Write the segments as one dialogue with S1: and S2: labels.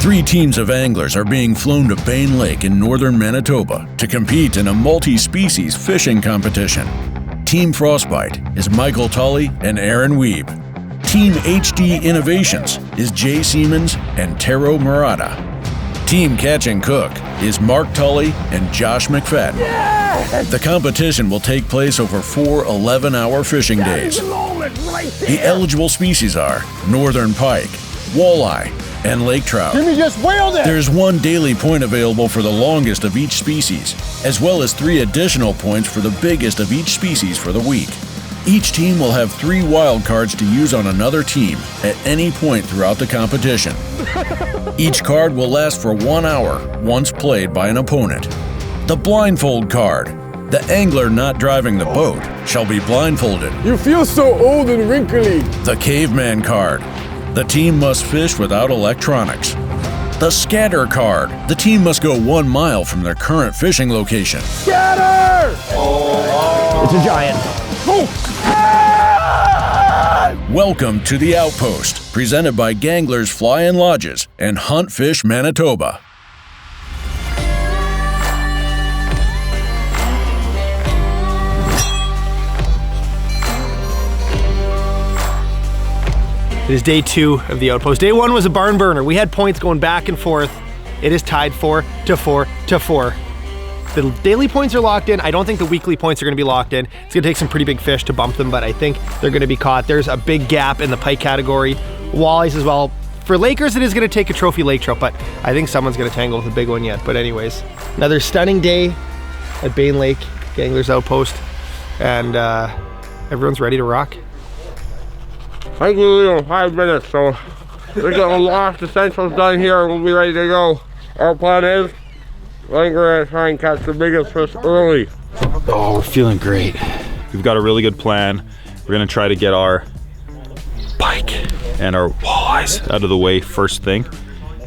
S1: 3 teams of anglers are being flown to Bain Lake in northern Manitoba to compete in a multi-species fishing competition. Team Frostbite is Michael Tully and Aaron Wiebe. Team HD Innovations is Jay Siemens and Taro Murata. Team Catch and Cook is Mark Tully and Josh McFadden. Yeah! The competition will take place over 4 11-hour fishing days. The eligible species are northern pike, walleye, and lake trout.
S2: Jimmy just whaled it!
S1: There's 1 daily point available for the longest of each species, as well as 3 additional points for the biggest of each species for the week. Each team will have 3 wild cards to use on another team at any point throughout the competition. Each card will last for 1 hour once played by an opponent. The blindfold card. The angler not driving the boat shall be blindfolded.
S2: You feel so old and wrinkly.
S1: The caveman card. The team must fish without electronics. The scatter card. The team must go 1 mile from their current fishing location.
S2: Scatter! Oh. It's a giant. Oh.
S1: Welcome to the Outpost, presented by Ganglers Fly-In Lodges and HuntFish Manitoba.
S3: It is day 2 of the Outpost. Day 1 was a barn burner. We had points going back and forth. It is tied 4-4-4. The daily points are locked in. I don't think the weekly points are gonna be locked in. It's gonna take some pretty big fish to bump them, but I think they're gonna be caught. There's a big gap in the pike category. Walleyes as well. For Lakers, it is gonna take a trophy lake trout, but I think someone's gonna tangle with a big one yet. But anyways, another stunning day at Bain Lake, Ganglers Outpost, and everyone's ready to rock.
S2: I can leave in 5 minutes, so we're getting lost essentials done here and we'll be ready to go. Our plan is, we're gonna try and catch the biggest fish early.
S4: Oh, we're feeling great. We've got a really good plan. We're gonna try to get our pike and our walleyes out of the way first thing.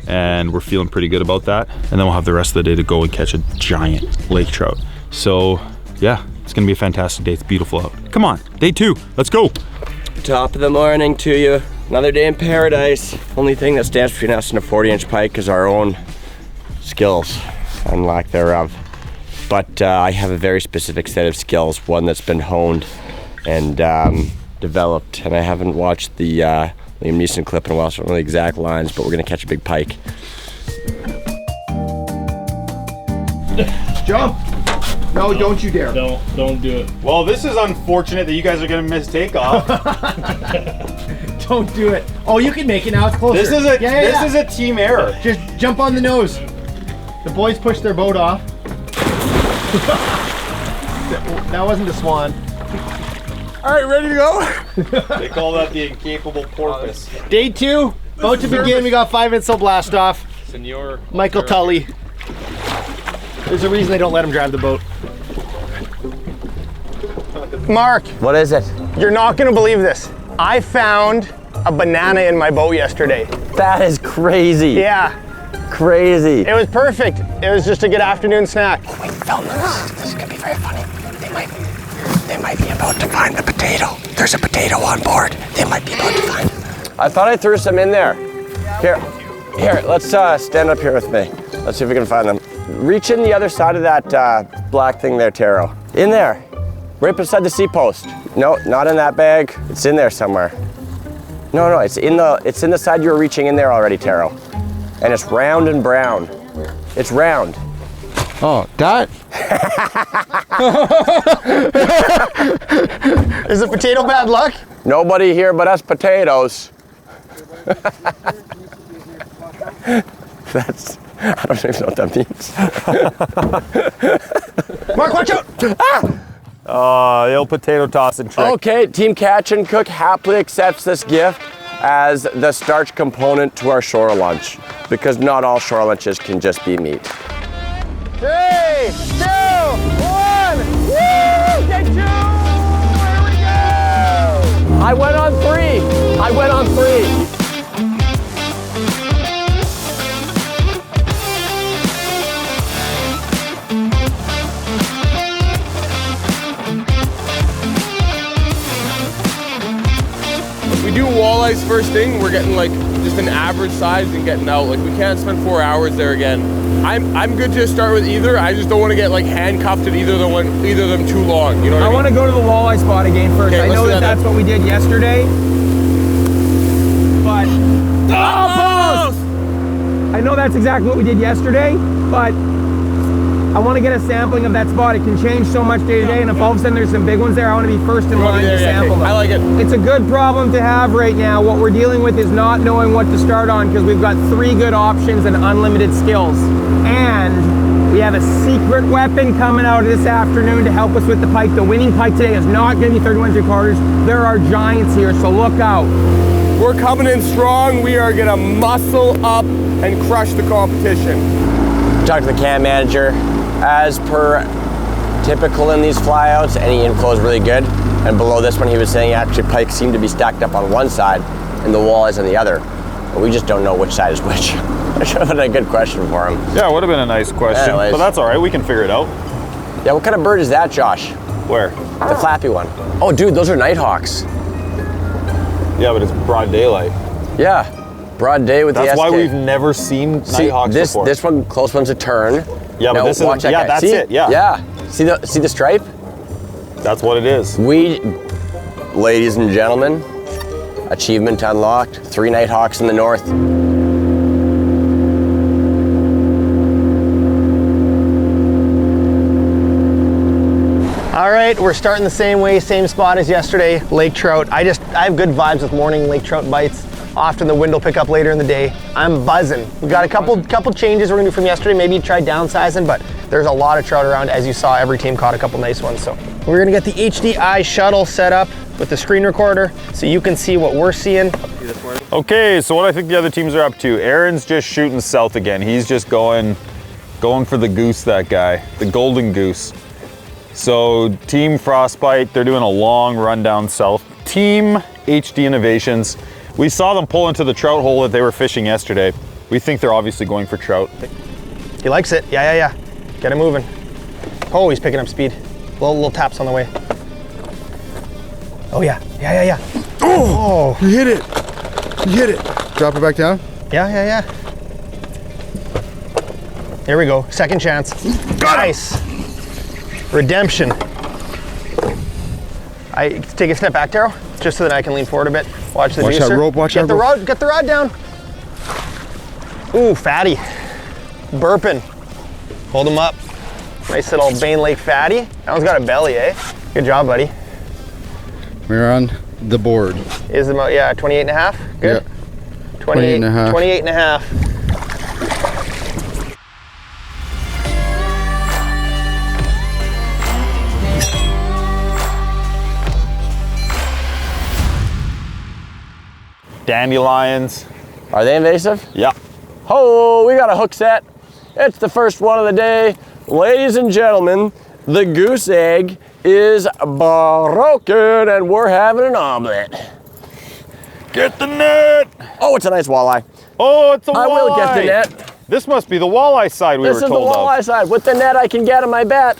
S4: And we're feeling pretty good about that. And then we'll have the rest of the day to go and catch a giant lake trout. So yeah, it's gonna be a fantastic day. It's beautiful out. Come on, day 2, let's go.
S5: Top of the morning to you. Another day in paradise. Only thing that stands between us and a 40-inch pike is our own skills and lack thereof. But I have a very specific set of skills, one that's been honed and developed. And I haven't watched the Liam Neeson clip in a while, so I don't know the exact lines, but we're gonna catch a big pike.
S3: Jump! No, don't you dare.
S6: Don't do it.
S4: Well, this is unfortunate that you guys are gonna miss takeoff.
S3: Don't do it. Oh, you can make it now, it's closer.
S4: This is a team error.
S3: Just jump on the nose. The boys pushed their boat off. That wasn't a swan.
S2: All right, ready to go?
S4: They call that the incapable porpoise.
S3: Day 2, about to begin. We got 5 minutes till blast off.
S6: Senor.
S3: Michael Tully. There's a reason they don't let him drive the boat.
S7: Mark,
S5: What is it?
S7: you're not gonna believe this. I found a banana in my boat yesterday.
S5: That is crazy.
S7: Yeah,
S5: Crazy.
S7: it was perfect. It was just a good afternoon snack.
S5: Wait, film this. This is gonna be very funny. They might be about to find the potato. There's a potato on board. They might be about to find it. I thought I threw some in there. Here, let's stand up here with me. Let's see if we can find them. Reach in the other side of that black thing there, Taro. In there, right beside the seat post. No, not in that bag. It's in there somewhere. No, it's in the side you were reaching in there already, Taro. And it's round and brown. It's round.
S2: Oh, that?
S7: Is the potato bad luck?
S5: Nobody here but us potatoes. I don't even know what that means.
S7: Mark, watch out!
S4: The old potato tossing trick.
S5: Okay, Team Catch and Cook happily accepts this gift as the starch component to our shore lunch, because not all shore lunches can just be meat.
S7: 3, 2, 1, woo! Day 2! Here we go!
S5: I went on 3.
S2: We do walleyes first thing. We're getting like just an average size and getting out. Like we can't spend 4 hours there again. I'm good to start with either. I just don't want to get like handcuffed at either of them too long. You know what I mean?
S7: want to go to the walleye spot again first.
S2: Okay,
S7: I know that's what we did yesterday, but I know that's exactly what we did yesterday, but I want to get a sampling of that spot. It can change so much day to day, and if all of a sudden there's some big ones there, I want to be first in line to sample them.
S2: I like it.
S7: It's a good problem to have right now. What we're dealing with is not knowing what to start on, because we've got 3 good options and unlimited skills. And we have a secret weapon coming out this afternoon to help us with the pike. The winning pike today is not going to be 31 3/4. There are giants here, so look out.
S2: We're coming in strong. We are going to muscle up and crush the competition.
S5: Talked to the camp manager. As per typical in these flyouts, any inflow is really good. And below this one, he was saying actually pike seem to be stacked up on one side and the walleyes on the other. But we just don't know which side is which. I should have had a good question for him.
S4: Yeah, it would have been a nice question.
S5: Anyways.
S4: But that's all right, we can figure it out.
S5: Yeah, what kind of bird is that, Josh?
S4: Where?
S5: The flappy one. Oh, dude, those are nighthawks.
S4: Yeah, but it's broad daylight.
S5: Yeah, broad day with
S4: That's
S5: the SK.
S4: why we've never seen nighthawks before.
S5: This one, close one's a turn.
S4: Yeah, but
S5: now,
S4: this is,
S5: watch that
S4: yeah,
S5: guy.
S4: that's
S5: See?
S4: it, yeah.
S5: Yeah, see the stripe?
S4: That's what it is.
S5: We, ladies and gentlemen, achievement unlocked. 3 nighthawks in the north.
S7: All right, we're starting the same way, same spot as yesterday, Lake Trout. I have good vibes with morning Lake Trout bites. Often the wind will pick up later in the day. I'm buzzing. We've got a couple changes we're gonna do from yesterday. Maybe try downsizing, but there's a lot of trout around. As you saw, every team caught a couple nice ones. So we're gonna get the HDI shuttle set up with the screen recorder so you can see what we're seeing.
S4: Okay, so what I think the other teams are up to. Aaron's just shooting south again. He's just going for the goose, that guy, the golden goose. So Team Frostbite, they're doing a long run down south. Team HD Innovations, we saw them pull into the trout hole that they were fishing yesterday. We think they're obviously going for trout.
S7: He likes it. Yeah. Get him moving. Oh, he's picking up speed. Little taps on the way. Oh yeah.
S6: Oh, you hit it. You hit it. Drop it back down.
S7: Yeah. Here we go. Second chance. Nice. Redemption. I take a step back, Taro, just so that I can lean forward a bit. Watch the juicer.
S6: that rope, watch
S7: Get
S6: that
S7: the
S6: rope.
S7: rod, get the rod down. Ooh, fatty. Burping. Hold him up. Nice little Bain Lake fatty. That one's got a belly, eh? Good job, buddy.
S6: We're on the board.
S7: Is about, 28 and a half? Good.
S6: Yeah.
S7: 28 and a half. 28 and a half.
S4: Dandelions.
S5: Are they invasive?
S4: Yeah.
S5: Oh, we got a hook set. It's the first one of the day. Ladies and gentlemen, the goose egg is broken and we're having an omelet.
S4: Get the net.
S5: Oh, it's a nice walleye.
S4: Oh, it's a walleye.
S5: I will get the net.
S4: This must be the walleye side we were
S5: This is
S4: told
S5: the walleye
S4: of.
S5: side. With the net I can get him, I bet.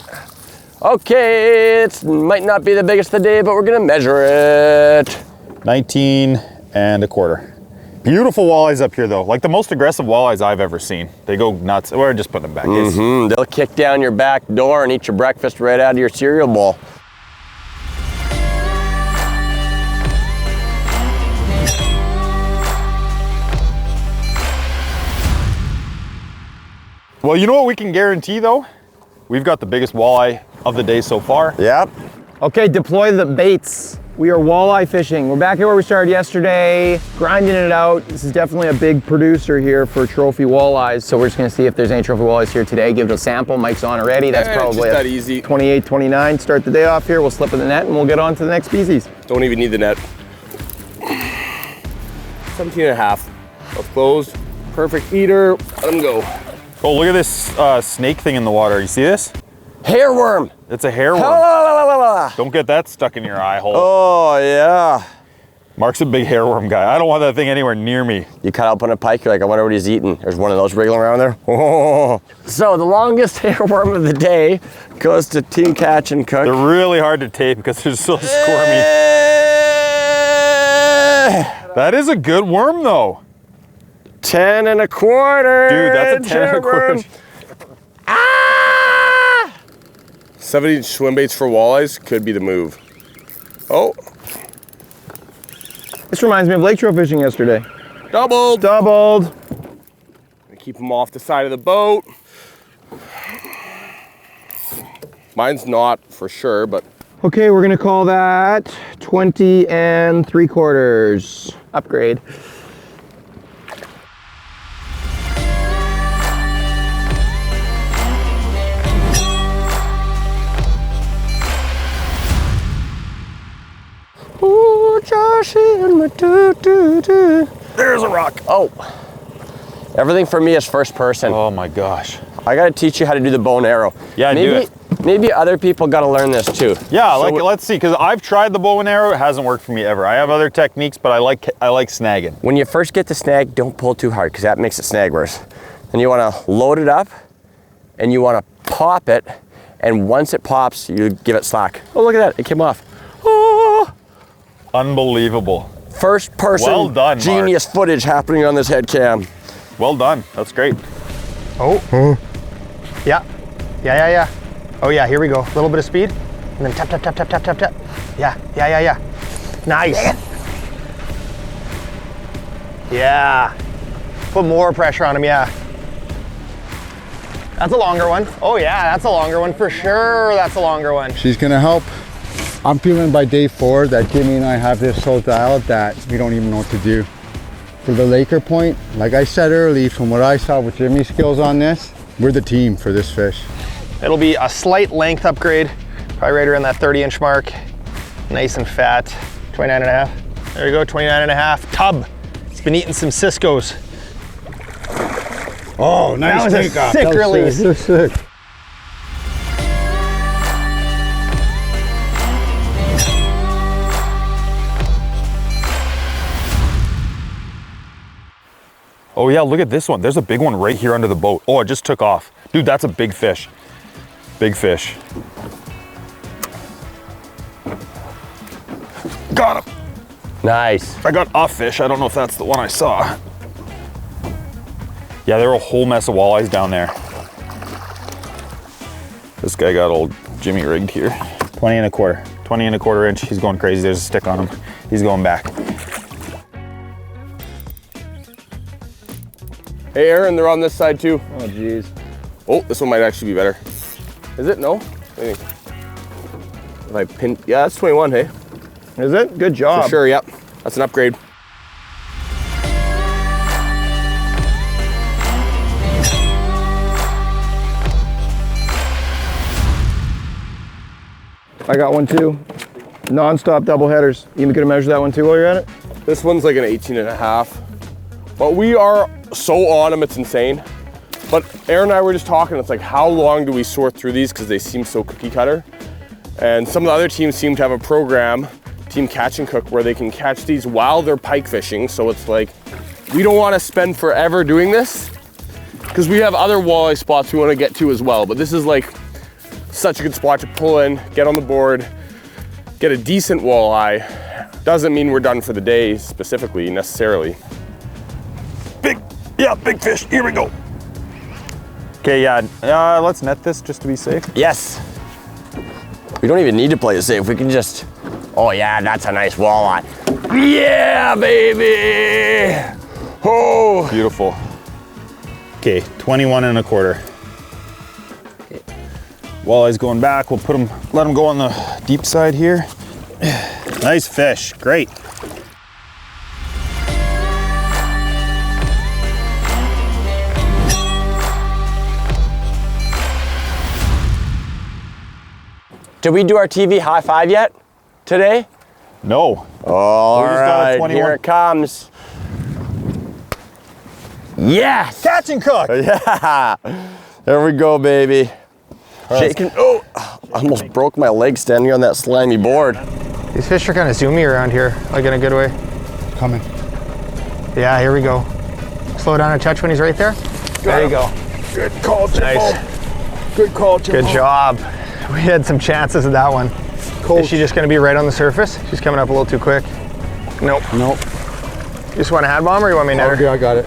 S5: Okay, it might not be the biggest of the day, but we're gonna measure it.
S4: 19 1/4. Beautiful walleyes up here though. Like the most aggressive walleyes I've ever seen. They go nuts. We're just putting them back.
S5: They'll kick down your back door and eat your breakfast right out of your cereal bowl.
S4: Well, you know what we can guarantee though? We've got the biggest walleye of the day so far.
S5: Yep.
S7: Okay, deploy the baits. We are walleye fishing. We're back here where we started yesterday, grinding it out. This is definitely a big producer here for trophy walleyes. So we're just gonna see if there's any trophy walleyes here today. Give it a sample. Mike's on already. That's probably
S2: just that easy.
S7: 28, 29. Start the day off here. We'll slip in the net and we'll get on to the next species.
S2: Don't even need the net. 17 and a half. Mouth closed. Perfect eater. Let him go.
S4: Oh, look at this snake thing in the water. You see this?
S5: Hairworm.
S4: It's a hairworm. Don't get that stuck in your eye hole.
S5: Oh, yeah.
S4: Mark's a big hairworm guy. I don't want that thing anywhere near me.
S5: You cut up on a pike, you're like, I wonder what he's eating. There's one of those wriggling around there. Oh. So the longest hairworm of the day goes to Team Catch and Cook.
S4: They're really hard to tape because they're so squirmy. That is a good worm though.
S5: 10 and a quarter.
S4: Dude, that's a 10 and a quarter.
S5: Ah! 70 swim baits for walleyes could be the move. Oh.
S2: This reminds me of lake trout fishing yesterday.
S5: Doubled.
S2: Doubled.
S5: Keep them off the side of the boat. Mine's not for sure, but.
S2: Okay, we're gonna call that 20 3/4. Upgrade. Ooh, Josh and my doo-doo-doo.
S5: There's a rock. Oh. Everything for me is first person.
S4: Oh my gosh.
S5: I gotta teach you how to do the bow and arrow.
S4: Yeah, do it.
S5: Maybe other people gotta learn this too.
S4: Yeah, so let's see, because I've tried the bow and arrow, it hasn't worked for me ever. I have other techniques, but I like snagging.
S5: When you first get the snag, don't pull too hard because that makes it snag worse. Then you wanna load it up and you wanna pop it, and once it pops, you give it slack. Oh, look at that, it came off. Oh.
S4: Unbelievable.
S5: First person
S4: well done,
S5: genius footage happening on this head cam.
S4: Well done, that's great.
S7: Oh. Yeah. Yeah. Oh yeah, here we go. A little bit of speed. And then tap, tap, tap, tap, tap, tap, tap. Yeah. Nice. Yeah. Put more pressure on him, yeah. That's a longer one. Oh yeah, that's a longer one for sure. That's a longer one.
S6: She's gonna help. I'm feeling by day 4 that Jimmy and I have this so dialed that we don't even know what to do. For the Laker point, like I said early, from what I saw with Jimmy's skills on this, we're the team for this fish.
S7: It'll be a slight length upgrade, probably right around that 30-inch mark. Nice and fat, 29.5. There you go, 29.5. Tub. It's been eating some Cisco's.
S6: Oh, nice
S7: that was a sick release.
S6: That was sick.
S4: Oh yeah, look at this one. There's a big one right here under the boat. Oh, it just took off. Dude, that's a big fish. Big fish. Got him.
S5: Nice.
S4: I got a fish. I don't know if that's the one I saw. Yeah, there were a whole mess of walleyes down there. This guy got old Jimmy rigged here. 20 1/4. 20 1/4 inch. He's going crazy. There's a stick on him. He's going back.
S5: Hey Aaron, they're on this side too.
S2: Oh geez.
S5: Oh, this one might actually be better. Is it? No? What do you think? If I pin, yeah, that's 21, hey?
S2: Is it? Good job.
S5: For sure, yep. That's an upgrade.
S2: I got one too. Non-stop double headers. You gonna measure that one too while you're at it?
S5: This one's like an 18.5. But we are so on them, it's insane. But Aaron and I were just talking, it's like, how long do we sort through these? Because they seem so cookie cutter. And some of the other teams seem to have a program, Team Catch and Cook, where they can catch these while they're pike fishing. So it's like, we don't want to spend forever doing this because we have other walleye spots we want to get to as well. But this is like such a good spot to pull in, get on the board, get a decent walleye. Doesn't mean we're done for the day specifically, necessarily.
S4: Big fish. Here we go. Okay, yeah, let's net this just to be safe.
S5: Yes. We don't even need to play it safe. We can just, oh yeah, that's a nice walleye. Yeah, baby. Oh.
S4: Beautiful. Okay, 21 1/4. Walleye's going back. We'll let him go on the deep side here. Nice fish, great.
S5: Did we do our TV high five yet today?
S4: No.
S5: All
S4: We just got a
S5: right,
S4: 21.
S5: here it comes. Yes!
S7: Catch and cook.
S5: Yeah! There we go, baby. Shaking. Oh, I almost broke my leg standing on that slimy board.
S7: These fish are kind of zoomy around here, like in a good way.
S6: Coming.
S7: Yeah, here we go. Slow down a touch when he's right there. There you go.
S6: Good call, Jimbo.
S7: Nice.
S6: Good call, Jimbo.
S7: Good job. We had some chances of that one.
S6: Cool.
S7: Is she just gonna be right on the surface? She's coming up a little too quick. Nope.
S6: Nope.
S7: You just want a hand bomb or you want me to net her?
S6: Okay, I got it.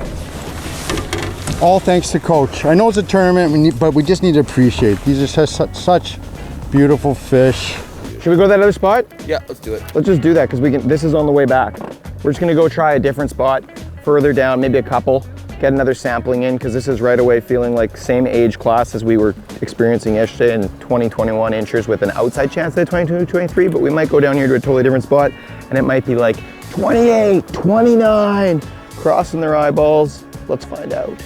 S6: All thanks to Coach. I know it's a tournament, but we just need to appreciate. These are such beautiful fish.
S7: Should we go to that other spot?
S5: Yeah, let's do it.
S7: Let's just do that because this is on the way back. We're just gonna go try a different spot further down, maybe a couple, get another sampling in because this is right away feeling like same age class as we were experiencing yesterday in 20-21 inchers with an outside chance at 22-23, but we might go down here to a totally different spot and it might be like 28, 29, crossing their eyeballs. Let's find out.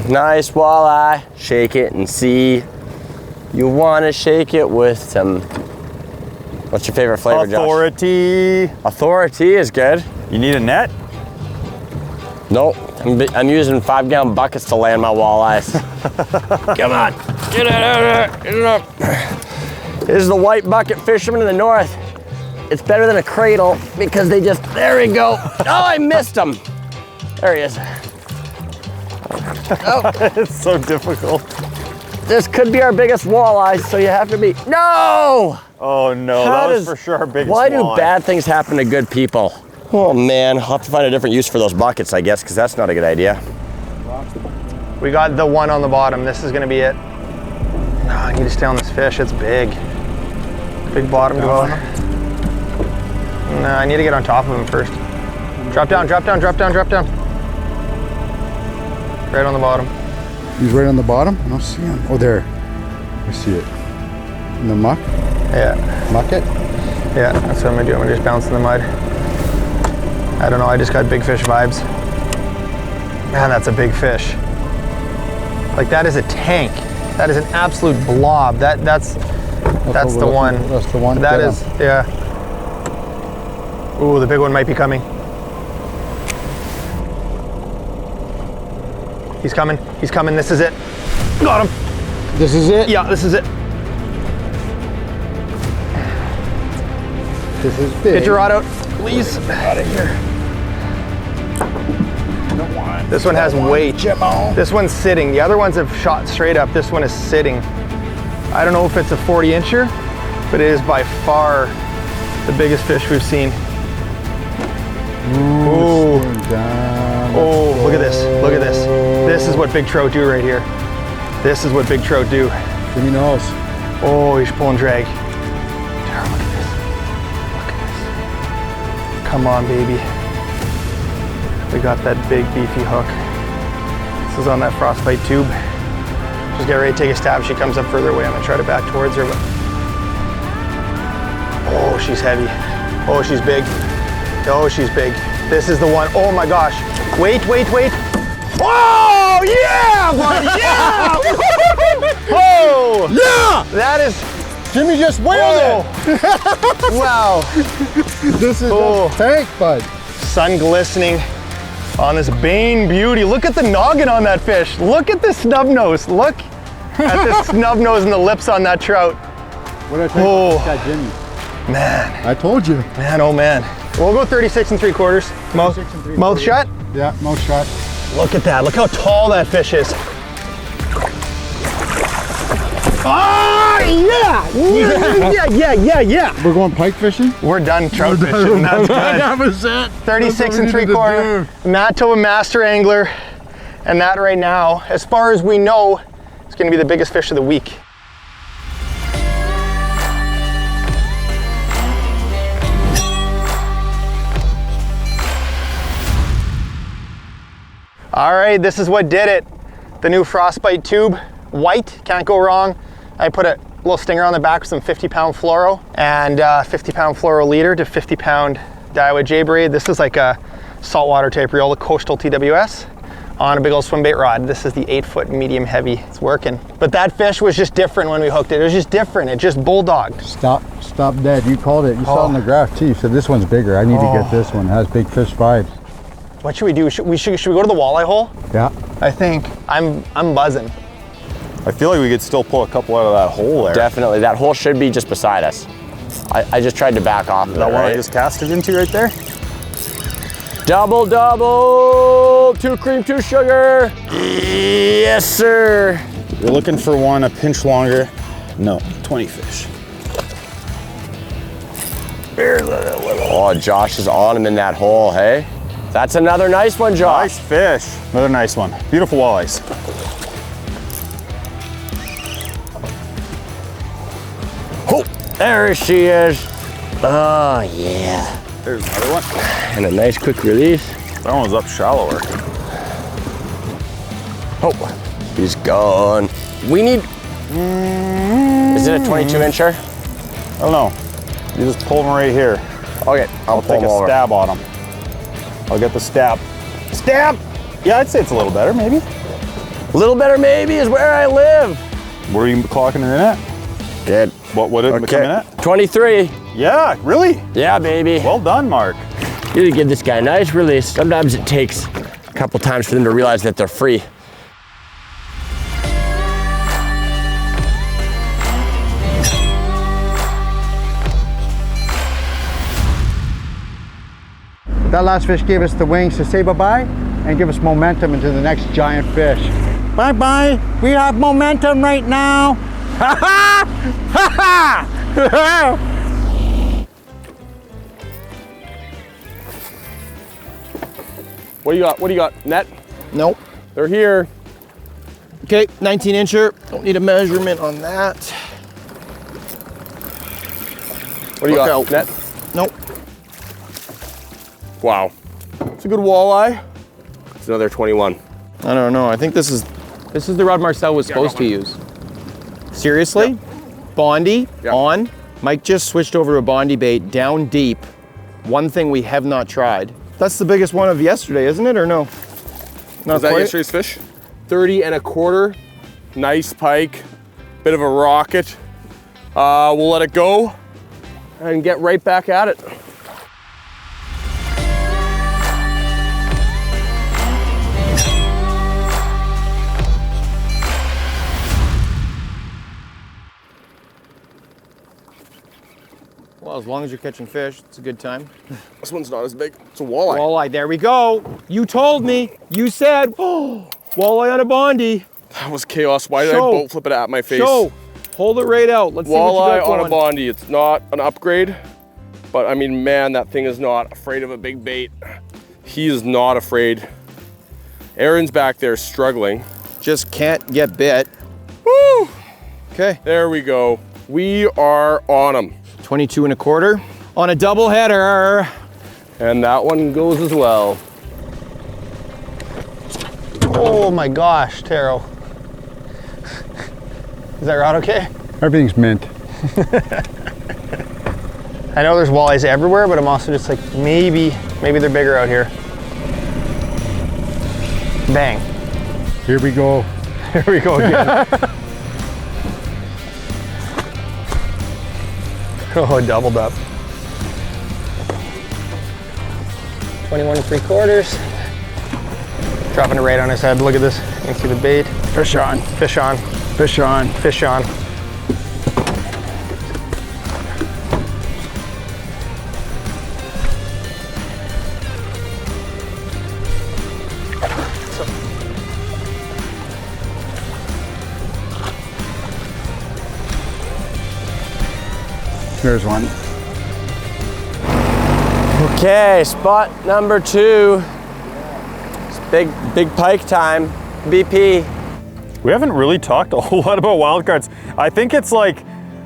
S5: Nice walleye. Shake it and see. You want to shake it with some. What's your favorite flavor, Josh?
S4: Authority.
S5: Authority is good.
S4: You need a net?
S5: Nope. I'm using 5-gallon buckets to land my walleyes. Come on. Get it out of there. Get it up. This is the white bucket fisherman in the north. It's better than a cradle because they just. There we go. Oh, I missed him. There he is. Oh.
S4: It's so difficult.
S5: This could be our biggest walleye, so you have to be. No!
S4: Oh no, that was for sure our biggest
S5: Why do
S4: walleye.
S5: bad things happen to good people? Oh man, I'll have to find a different use for those buckets, I guess, because that's not a good idea.
S7: We got the one on the bottom. This is gonna be it. Oh, I need to stay on this fish, it's big. Big bottom dweller. No, I need to get on top of him first. Drop down, drop down, drop down, drop down. Right on the bottom.
S6: He's right on the bottom? I don't see him. Oh, there. I see it. In the muck?
S7: Yeah.
S6: Muck it?
S7: Yeah, that's what I'm gonna do. I'm gonna just bounce in the mud. I don't know, I just got big fish vibes. Man, that's a big fish. Like that is a tank. That is an absolute blob. That's the one.
S6: That's the one.
S7: That is, yeah. Ooh, the big one might be coming. He's coming, this is it. Got him.
S6: This is it?
S7: Yeah, this is it.
S6: This is big.
S7: Get your rod out, please. Out of here. This one has weight. This one's sitting. The other ones have shot straight up. This one is sitting. I don't know if it's a 40 incher, but it is by far the biggest fish we've seen. Ooh. Oh, look at this, look at this. This is what big trout do right here. This is what big trout do.
S6: Give me nose.
S7: Oh, he's pulling drag. Taro, look at this. Look at this. Come on, baby. We got that big beefy hook. This is on that frostbite tube. Just get ready to take a stab. She comes up further away. I'm gonna try to back towards her, but oh, she's heavy. Oh, she's big. Oh, she's big. This is the one. Oh my gosh. Wait, wait, wait. Oh, yeah, buddy, yeah! Oh,
S6: Yeah!
S7: that is,
S6: Jimmy just whaled it!
S7: wow.
S6: This is
S7: Oh.
S6: a tank, bud.
S7: Sun glistening on this Bain beauty. Look at the noggin on that fish. Look at the snub nose. Look at the snub nose and the lips on that trout.
S6: What did I tell you
S7: Oh.
S6: about that Jimmy?
S7: Man,
S6: I told you.
S7: man, oh man. We'll go 36 3/4. Mouth,
S6: 36 3/4.
S7: mouth shut.
S6: Yeah, mouth shot.
S7: Look at that. Look how tall that fish is. Oh, yeah. Yeah.
S6: We're going pike fishing?
S7: We're done trout fishing. That's good.
S6: That was it.
S7: 36
S6: That's what we needed
S7: 3/4.
S6: to
S7: Manitoba master angler. And that right now, as far as we know, is going to be the biggest fish of the week. All right, this is what did it. The new frostbite tube, white, can't go wrong. I put a little stinger on the back with some 50-pound fluoro and 50-pound fluoro leader to 50-pound Daiwa J-braid. This is like a saltwater type reel, the Coastal TWS, on a big old swim bait rod. This is the 8-foot medium heavy. It's working. But that fish was just different when we hooked it. It was just different. It just bulldogged.
S6: Stop dead. You called it. You saw it on the graph too. You said this one's bigger. I need to get this one. It has big fish vibes.
S7: What should we do? Should we go to the walleye hole?
S6: Yeah.
S7: I think. I'm buzzing.
S4: I feel like we could still pull a couple out of that hole there.
S5: Definitely, that hole should be just beside us. I just tried to back off of
S4: That
S5: it,
S4: one I
S5: right?
S4: just casted into right there?
S5: Double, double, 2 cream, 2 sugar. Yes, sir.
S8: You're looking for one a pinch longer. No, 20 fish.
S5: There's a little. Oh, Josh is on him in that hole, hey? That's another nice one, Josh.
S4: Nice fish. Another nice one. Beautiful walleyes.
S5: Oh, there she is. Oh, yeah.
S4: There's another one.
S5: And a nice quick release.
S4: That one was up shallower.
S5: Oh, he's gone. We need, is it a 22-incher?
S4: I don't know. You just pull him right here.
S5: Okay, I'll pull
S4: Take
S5: him
S4: a
S5: over.
S4: stab on him. I'll get the stab. Stab! Yeah, I'd say it's a little better, maybe.
S5: A little better maybe is where I live.
S4: Where are you clocking it in at?
S5: Good.
S4: What would it come in at?
S5: 23.
S4: Yeah, really?
S5: Yeah, baby.
S4: Well done, Mark.
S5: You need to give this guy a nice release. Sometimes it takes a couple times for them to realize that they're free.
S6: That last fish gave us the wings to say bye-bye and give us momentum into the next giant fish. Bye-bye. We have momentum right now. Ha ha! Ha ha!
S2: What do you got? What do you got? Net?
S3: Nope.
S2: They're here.
S3: Okay, 19-incher. Don't need a measurement on that.
S2: What do you got?
S3: Look out.
S2: Net?
S3: Nope.
S2: Wow. It's a good walleye. It's another 21.
S3: I don't know. I think this is the rod Marcel was supposed to use. Seriously?
S2: Yeah.
S3: Bondy
S2: Yeah.
S3: on. Mike just switched over to a Bondy bait down deep. One thing we have not tried. That's the biggest one of yesterday, isn't it, or no? Not
S2: Is that
S3: quite?
S2: yesterday's fish? 30 and a quarter. Nice pike. Bit of a rocket. We'll let it go and get right back at it.
S3: Well, as long as you're catching fish, it's a good time.
S2: This one's not as big. It's a walleye.
S3: Walleye, there we go. You told me. You said, oh, walleye on a Bondy.
S2: That was chaos. Why did
S3: Show.
S2: I boat flip it at my face?
S3: Show. Hold it right out. Let's see what you
S2: Walleye
S3: got
S2: on a
S3: going.
S2: Bondy. It's not an upgrade, but I mean, man, that thing is not afraid of a big bait. He is not afraid. Aaron's back there struggling.
S3: Just can't get bit.
S2: Woo!
S3: Okay.
S2: There we go. We are on him.
S3: 22 and a quarter on a double header.
S2: And that one goes as well.
S7: Oh my gosh, Taro. Is that rod okay?
S6: Everything's mint.
S7: I know there's walleyes everywhere, but I'm also just like, maybe they're bigger out here. Bang.
S6: Here we go.
S7: Here we go again. Oh, doubled up. 21 3/4. Dropping it right on his head. Look at this. You can see the bait.
S6: Fish on.
S7: Fish on.
S6: Fish on.
S7: Fish on.
S6: There's one.
S5: Okay, spot number 2. It's big pike time. BP.
S4: We haven't really talked a whole lot about wild cards. I think it's like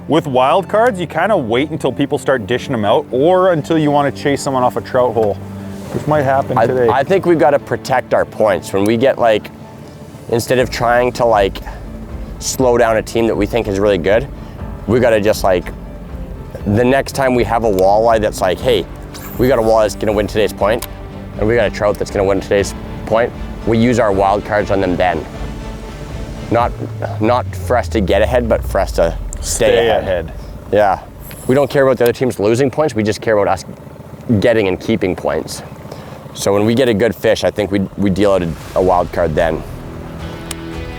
S4: with wild cards, you kind of wait until people start dishing them out or until you want to chase someone off a trout hole, which might happen today.
S5: I think we've got to protect our points. When we get like, instead of trying to like slow down a team that we think is really good, we got to just like, the next time we have a walleye that's like, hey, we got a walleye that's gonna win today's point, and we got a trout that's gonna win today's point, we use our wild cards on them then. Not for us to get ahead, but for us to stay ahead. Yeah. We don't care about the other teams losing points, we just care about us getting and keeping points. So when we get a good fish, I think we deal out a wild card then.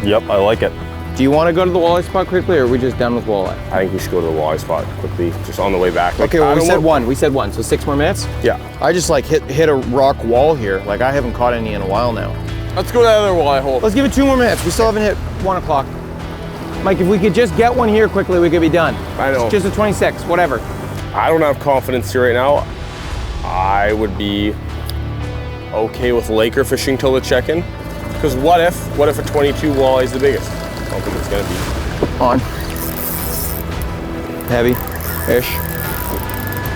S4: Yep, I like it.
S3: Do you want to go to the walleye spot quickly, or are we just done with walleye?
S2: I think we should go to the walleye spot quickly, just on the way back. Like,
S3: Okay, well,
S2: I
S3: we
S2: don't
S3: said
S2: want-
S3: one. We said one, so 6 more minutes?
S2: Yeah.
S3: I just like hit a rock wall here. Like I haven't caught any in a while now.
S2: Let's go to the other walleye hole.
S3: Let's give it 2 more minutes. We still haven't hit 1 o'clock. Mike, if we could just get one here quickly, we could be done.
S2: I know.
S3: Just a 26, whatever.
S2: I don't have confidence here right now. I would be okay with Laker fishing till the check-in. Because what if a 22 walleye is the biggest? I don't think it's gonna be.
S5: On. Heavy fish.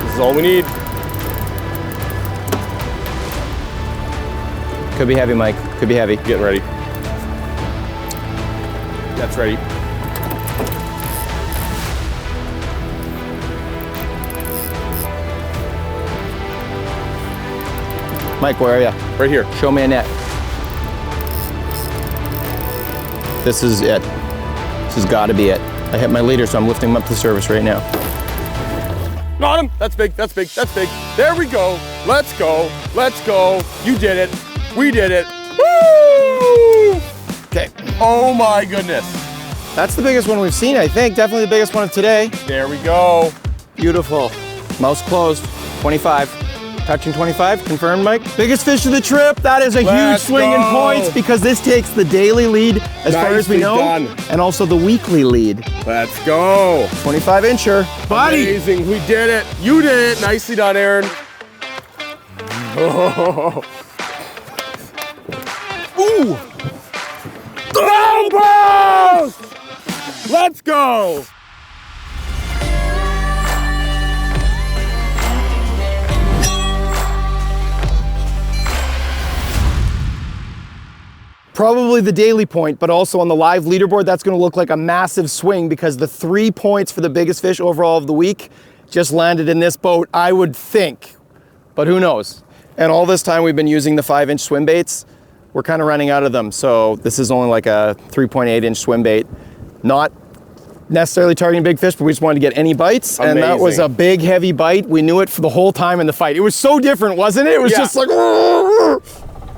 S2: This is all we need.
S5: Could be heavy, Mike. Could be heavy.
S2: Getting ready. That's ready.
S5: Mike, where are you?
S2: Right here.
S5: Show me a net. This is it. This has got to be it. I hit my leader, so I'm lifting him up to surface right now.
S2: Got him. That's big. That's big. That's big. There we go. Let's go. Let's go. You did it. We did it. Woo!
S5: Okay.
S2: Oh my goodness.
S5: That's the biggest one we've seen, I think. Definitely the biggest one of today.
S2: There we go.
S5: Beautiful. Mouth closed. 25. Touching 25. Confirmed, Mike. Biggest fish of the trip. That is a huge swing in points because this takes the daily lead as far as we know.
S2: Done.
S5: And also the weekly lead.
S2: Let's go.
S5: 25 incher. Buddy.
S2: Amazing. We did it. You did it. Nicely done, Aaron. Oh. Ooh. OUTPOST! Let's go.
S7: Probably the daily point, but also on the live leaderboard, that's gonna look like a massive swing because the 3 points for the biggest fish overall of the week just landed in this boat, I would think, but who knows? And all this time we've been using the 5-inch swim baits. We're kind of running out of them, so this is only like a 3.8-inch swim bait. Not necessarily targeting big fish, but we just wanted to get any bites, and that was a big, heavy bite. We knew it for the whole time in the fight. It was so different, wasn't it? It was just like,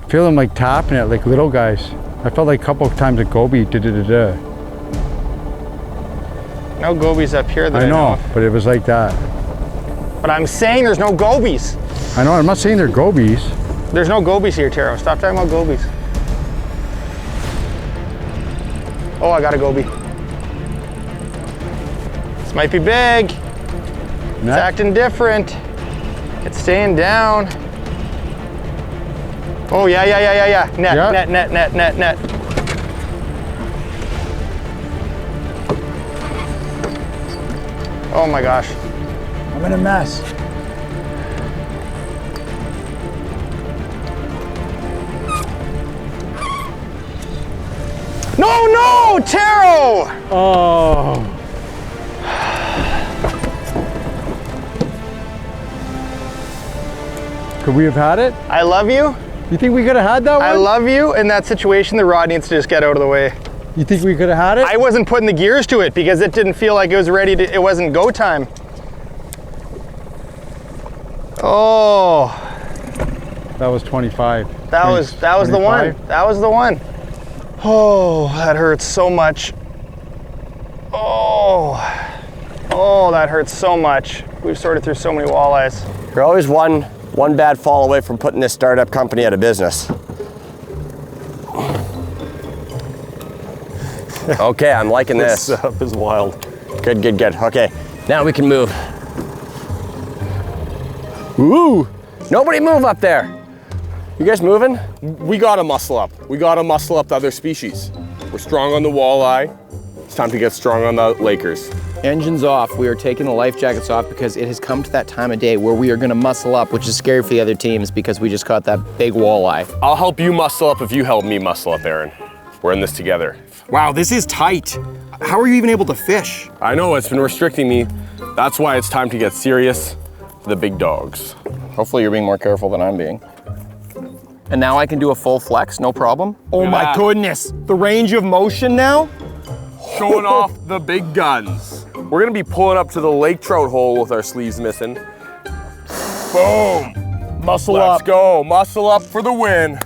S6: Feeling like tapping it like little guys. I felt like a couple of times a goby, da-da-da-da.
S7: no gobies up here that
S6: I know, but it was like that.
S7: But I'm saying there's no gobies.
S6: I know, I'm not saying they're gobies.
S7: There's no gobies here, Taro. Stop talking about gobies. Oh, I got a goby. This might be big. It's acting different. It's staying down. Oh, yeah. Net. Oh my gosh.
S6: I'm in a mess.
S7: No, Taro!
S6: Oh. Could we have had it?
S7: I love you.
S6: You think we could have had that one?
S7: I love you. In that situation, the rod needs to just get out of the way.
S6: You think we could have had it?
S7: I wasn't putting the gears to it because it didn't feel like it was ready to, it wasn't go time. Oh.
S6: That was 25.
S7: That was the one. That was the one. Oh, that hurts so much. Oh, that hurts so much. We've sorted through so many walleyes.
S5: You're always one bad fall away from putting this startup company out of business. Okay, I'm liking this.
S4: This setup is wild.
S5: Good. Okay, now we can move. Woo! Nobody move up there. You guys moving?
S2: We gotta muscle up. We gotta muscle up the other species. We're strong on the walleye. It's time to get strong on the Lakers.
S5: Engines off. We are taking the life jackets off because it has come to that time of day where we are gonna muscle up, which is scary for the other teams because we just caught that big walleye.
S2: I'll help you muscle up if you help me muscle up, Aaron. We're in this together.
S7: Wow, this is tight. How are you even able to fish?
S2: I know, it's been restricting me. That's why it's time to get serious for the big dogs.
S5: Hopefully you're being more careful than I'm being. And now I can do a full flex, no problem.
S7: Oh my goodness, the range of motion now?
S2: Showing off the big guns. We're gonna be pulling up to the Lake Trout hole with our sleeves missing. Boom.
S7: Muscle up.
S2: Let's go, muscle up for the win.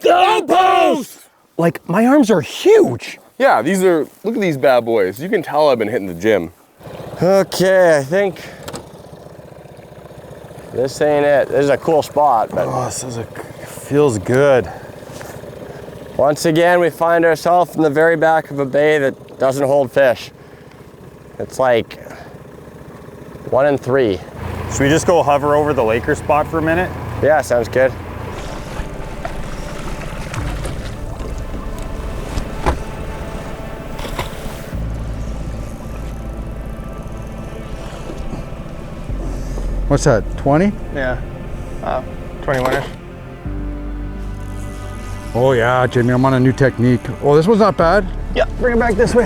S2: OUTPOST!
S7: Like, my arms are huge.
S2: Yeah, look at these bad boys. You can tell I've been hitting the gym.
S5: Okay, I think this ain't it. This is a cool spot, but
S4: Feels good.
S5: once again, we find ourselves in the very back of a bay that doesn't hold fish. It's like 1 and 3.
S4: Should we just go hover over the Laker spot for a minute?
S5: Yeah, sounds good.
S6: What's that, 20?
S7: Yeah, 21-ish.
S6: Oh yeah, Jimmy, I'm on a new technique. Oh, this one's not bad.
S7: Yeah, bring it back this way.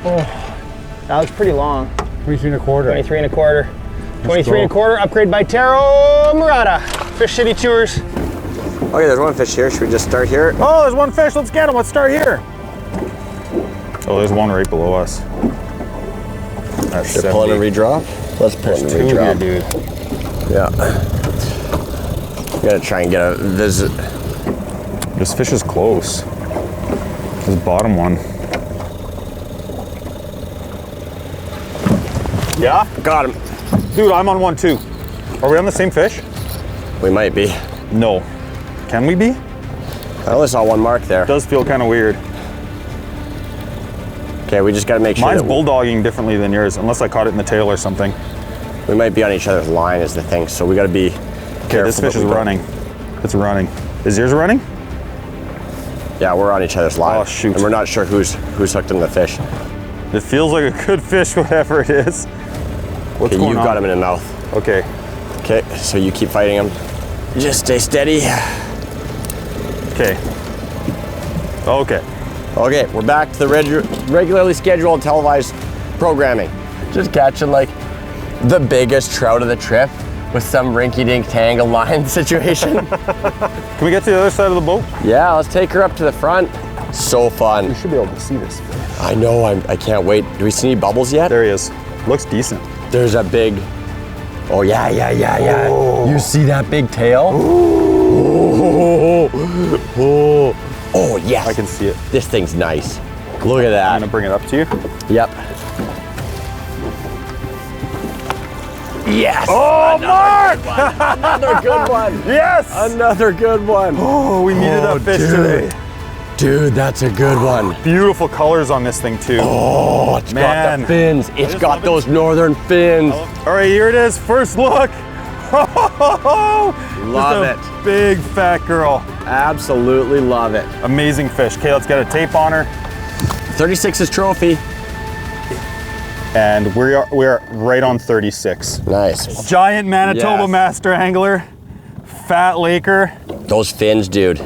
S7: Oh, that was pretty long.
S6: 23 and a quarter.
S7: 23 and a quarter. 23 and a quarter, upgrade by Taro Murata. Fish City Tours.
S5: Okay, there's one fish here. Should we just start here?
S4: Oh, there's one fish. Let's get him. Let's start here. Oh, there's one right below us. That's
S5: Should I pull in and redrop? Let's pull in and redrop.
S4: Here, dude.
S5: Yeah. I'm gonna try and get a visit.
S4: This fish is close. This bottom one. Yeah?
S5: Got him.
S4: Dude, I'm on one too. Are we on the same fish?
S5: We might be.
S4: No. Can we be?
S5: I only saw one mark there.
S4: It does feel kind of weird.
S5: Okay, we just gotta make sure.
S4: Mine's bulldogging differently than yours, unless I caught it in the tail or something.
S5: We might be on each other's line is the thing, so we gotta be careful.
S4: This fish is running. It's running. Is yours running?
S5: Yeah, we're on each other's line.
S4: Oh, shoot.
S5: And we're not sure who's hooked in the fish.
S4: It feels like a good fish, whatever it is. What's
S5: Okay,
S4: going
S5: you've
S4: on?
S5: got him in the mouth.
S4: Okay.
S5: Okay, so you keep fighting him. Just stay steady.
S4: Okay. Okay.
S5: Okay, we're back to the regularly scheduled televised programming. Just catching like the biggest trout of the trip with some rinky-dink tangle line situation.
S4: Can we get to the other side of the boat?
S5: Yeah, let's take her up to the front. So fun.
S4: We should be able to see this fish.
S5: I know, I can't wait. Do we see any bubbles yet?
S4: There he is. Looks decent.
S5: There's a big, oh yeah.
S4: Oh.
S5: You see that big tail? Oh yes.
S4: I can see it.
S5: This thing's nice. Look at that.
S4: I'm gonna bring it up to you.
S5: Yep. Yes.
S4: Oh, Mark!
S5: Another good one.
S4: Yes!
S5: Another good one.
S4: Oh, we needed that fish today.
S5: Dude, that's a good one.
S4: Beautiful colors on this thing too.
S5: Oh, it's got the fins. It's got those northern fins.
S4: All right, here it is. First look.
S5: Love it.
S4: Big fat girl.
S5: Absolutely love it.
S4: Amazing fish. Okay, let's get a tape on her.
S5: 36's trophy.
S4: And we are right on 36.
S5: Nice.
S4: Giant Manitoba
S5: Yes.
S4: master angler. Fat Laker.
S5: Those fins, dude.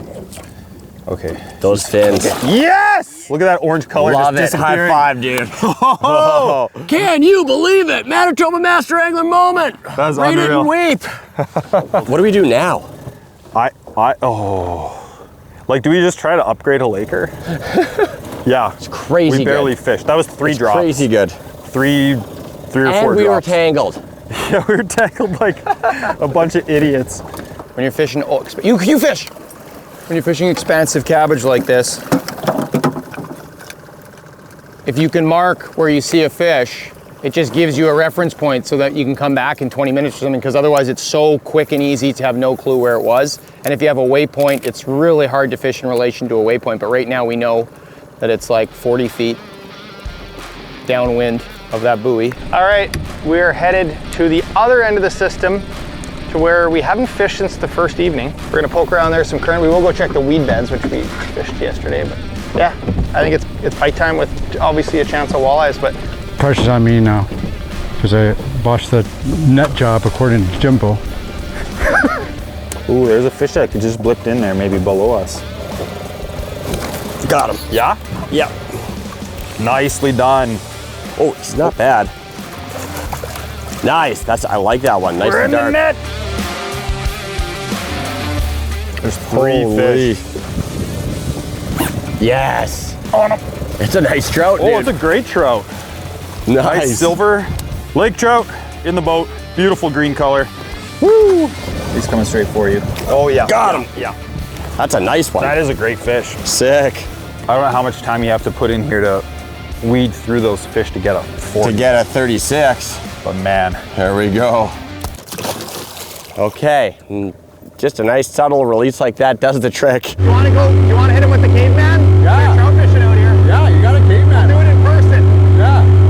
S4: Okay.
S5: Those fins.
S4: Yes! Look at that orange color.
S5: Love
S4: just
S5: it. High
S4: disappearing.
S5: five, dude.
S4: Oh!
S5: Can you believe it? Manitoba Master Angler moment.
S4: That's
S5: Read it
S4: unreal.
S5: and weep. What do we do now?
S4: Like, do we just try to upgrade a Laker? Yeah. It's
S5: crazy
S4: We barely
S5: good.
S4: fished. That was 3 drops.
S5: Crazy good.
S4: Three or
S5: And
S4: 4
S5: we were
S4: drops.
S5: tangled.
S4: Yeah, we were tangled like a bunch of idiots.
S8: When you're fishing, you fish. When you're fishing expansive cabbage like this, if you can mark where you see a fish, it just gives you a reference point so that you can come back in 20 minutes or something, because otherwise it's so quick and easy to have no clue where it was. And if you have a waypoint, it's really hard to fish in relation to a waypoint, but right now we know that it's like 40 feet downwind of that buoy.
S7: All right, we're headed to the other end of the system to where we haven't fished since the first evening. We're gonna poke around there, some current. We will go check the weed beds, which we fished yesterday, but yeah, I think it's pike time with obviously a chance of walleyes, but
S6: Pressure's on me now, because I botched the net job according to Jimbo.
S4: Ooh, there's a fish that just blipped in there, maybe below us.
S5: Got him.
S4: Yeah?
S5: Yep.
S4: Nicely done.
S5: Oh, he's not bad. Nice. I like that one. Nice
S4: We're in
S5: and dark.
S4: the net. There's 3
S5: Holy.
S4: fish.
S5: Yes.
S4: On 'em.
S5: It's a nice trout,
S4: Oh,
S5: dude.
S4: it's a great trout. Nice
S5: Nice.
S4: silver lake trout in the boat. Beautiful green color. Woo! He's coming straight for you. Oh yeah.
S5: Got him.
S4: Yeah.
S5: That's a nice one.
S4: That is a great fish.
S5: Sick.
S4: I don't know how much time you have to put in here to weed through those fish to get a 40.
S5: To get a 36.
S4: But man.
S5: There we go. Okay. Just a nice subtle release like that does the trick.
S7: you wanna hit him with the caveman?
S6: Yeah.
S7: Trout fishing out here.
S6: Yeah, you got a caveman.
S7: Do it in person.
S6: Yeah.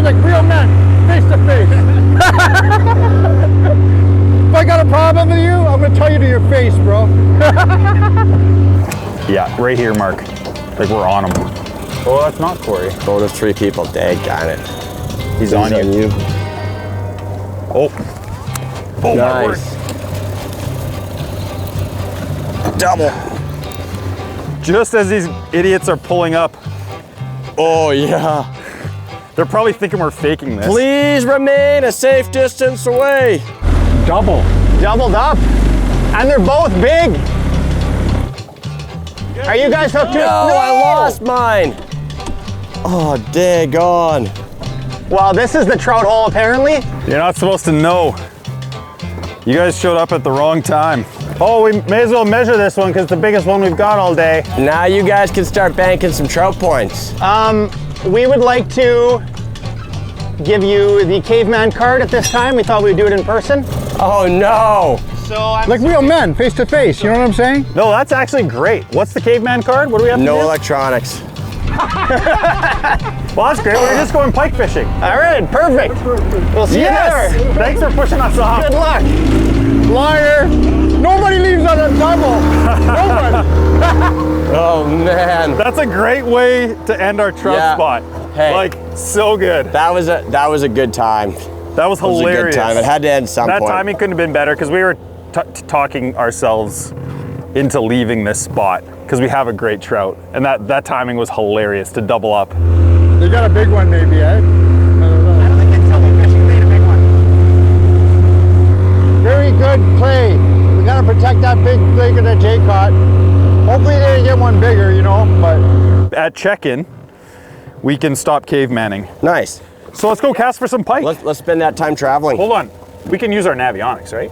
S6: like real men, face to face. If I got a problem with you, I'm gonna tell you to your face, bro.
S4: Yeah, right here, Mark. Like we're on him. Oh, that's not Cory.
S5: Oh, there's 3 people. Daggone it.
S4: He's on you. Oh. Oh,
S5: Nice.
S4: Double. Just as these idiots are pulling up.
S5: Oh, yeah.
S4: They're probably thinking we're faking this.
S5: Please remain a safe distance away.
S6: Double.
S7: Doubled up. And they're both big. Are you guys hooked?
S5: No, I lost mine. Oh, daggone.
S7: Well, this is the trout hole apparently.
S4: You're not supposed to know. You guys showed up at the wrong time.
S7: Oh, we may as well measure this one because it's the biggest one we've got all day.
S5: Now you guys can start banking some trout points.
S7: We would like to give you the caveman card at this time. We thought we'd do it in person.
S5: Oh, no.
S7: So I'm
S6: Like real men, face to face. You know what I'm saying?
S4: No, that's actually great. What's the caveman card? What do we have to
S5: No
S4: do?
S5: electronics.
S4: Well, that's great. We're just going pike fishing.
S7: all right, perfect. We'll see you there.
S4: Thanks for pushing us off.
S7: Good luck.
S6: Liar. Nobody leaves on a double. Nobody.
S5: Oh, man.
S4: That's a great way to end our trout
S5: Yeah.
S4: spot.
S5: Hey.
S4: Like, so good.
S5: That was a good time.
S4: That was
S5: It was a
S4: hilarious.
S5: good time. It had to end some
S4: That
S5: point.
S4: timing couldn't have been better because we were talking ourselves into leaving this spot because we have a great trout. And that timing was hilarious to double up.
S6: They got a big one maybe, eh?
S7: I don't think it's double fishing. Made a big one.
S6: Very good play. We gotta protect that big lake that Jay caught. Hopefully they didn't get one bigger, you know, but.
S4: At check-in, we can stop cave manning.
S5: Nice.
S4: So let's go cast for some pike.
S5: Let's spend that time traveling.
S4: Hold on. We can use our navionics, right?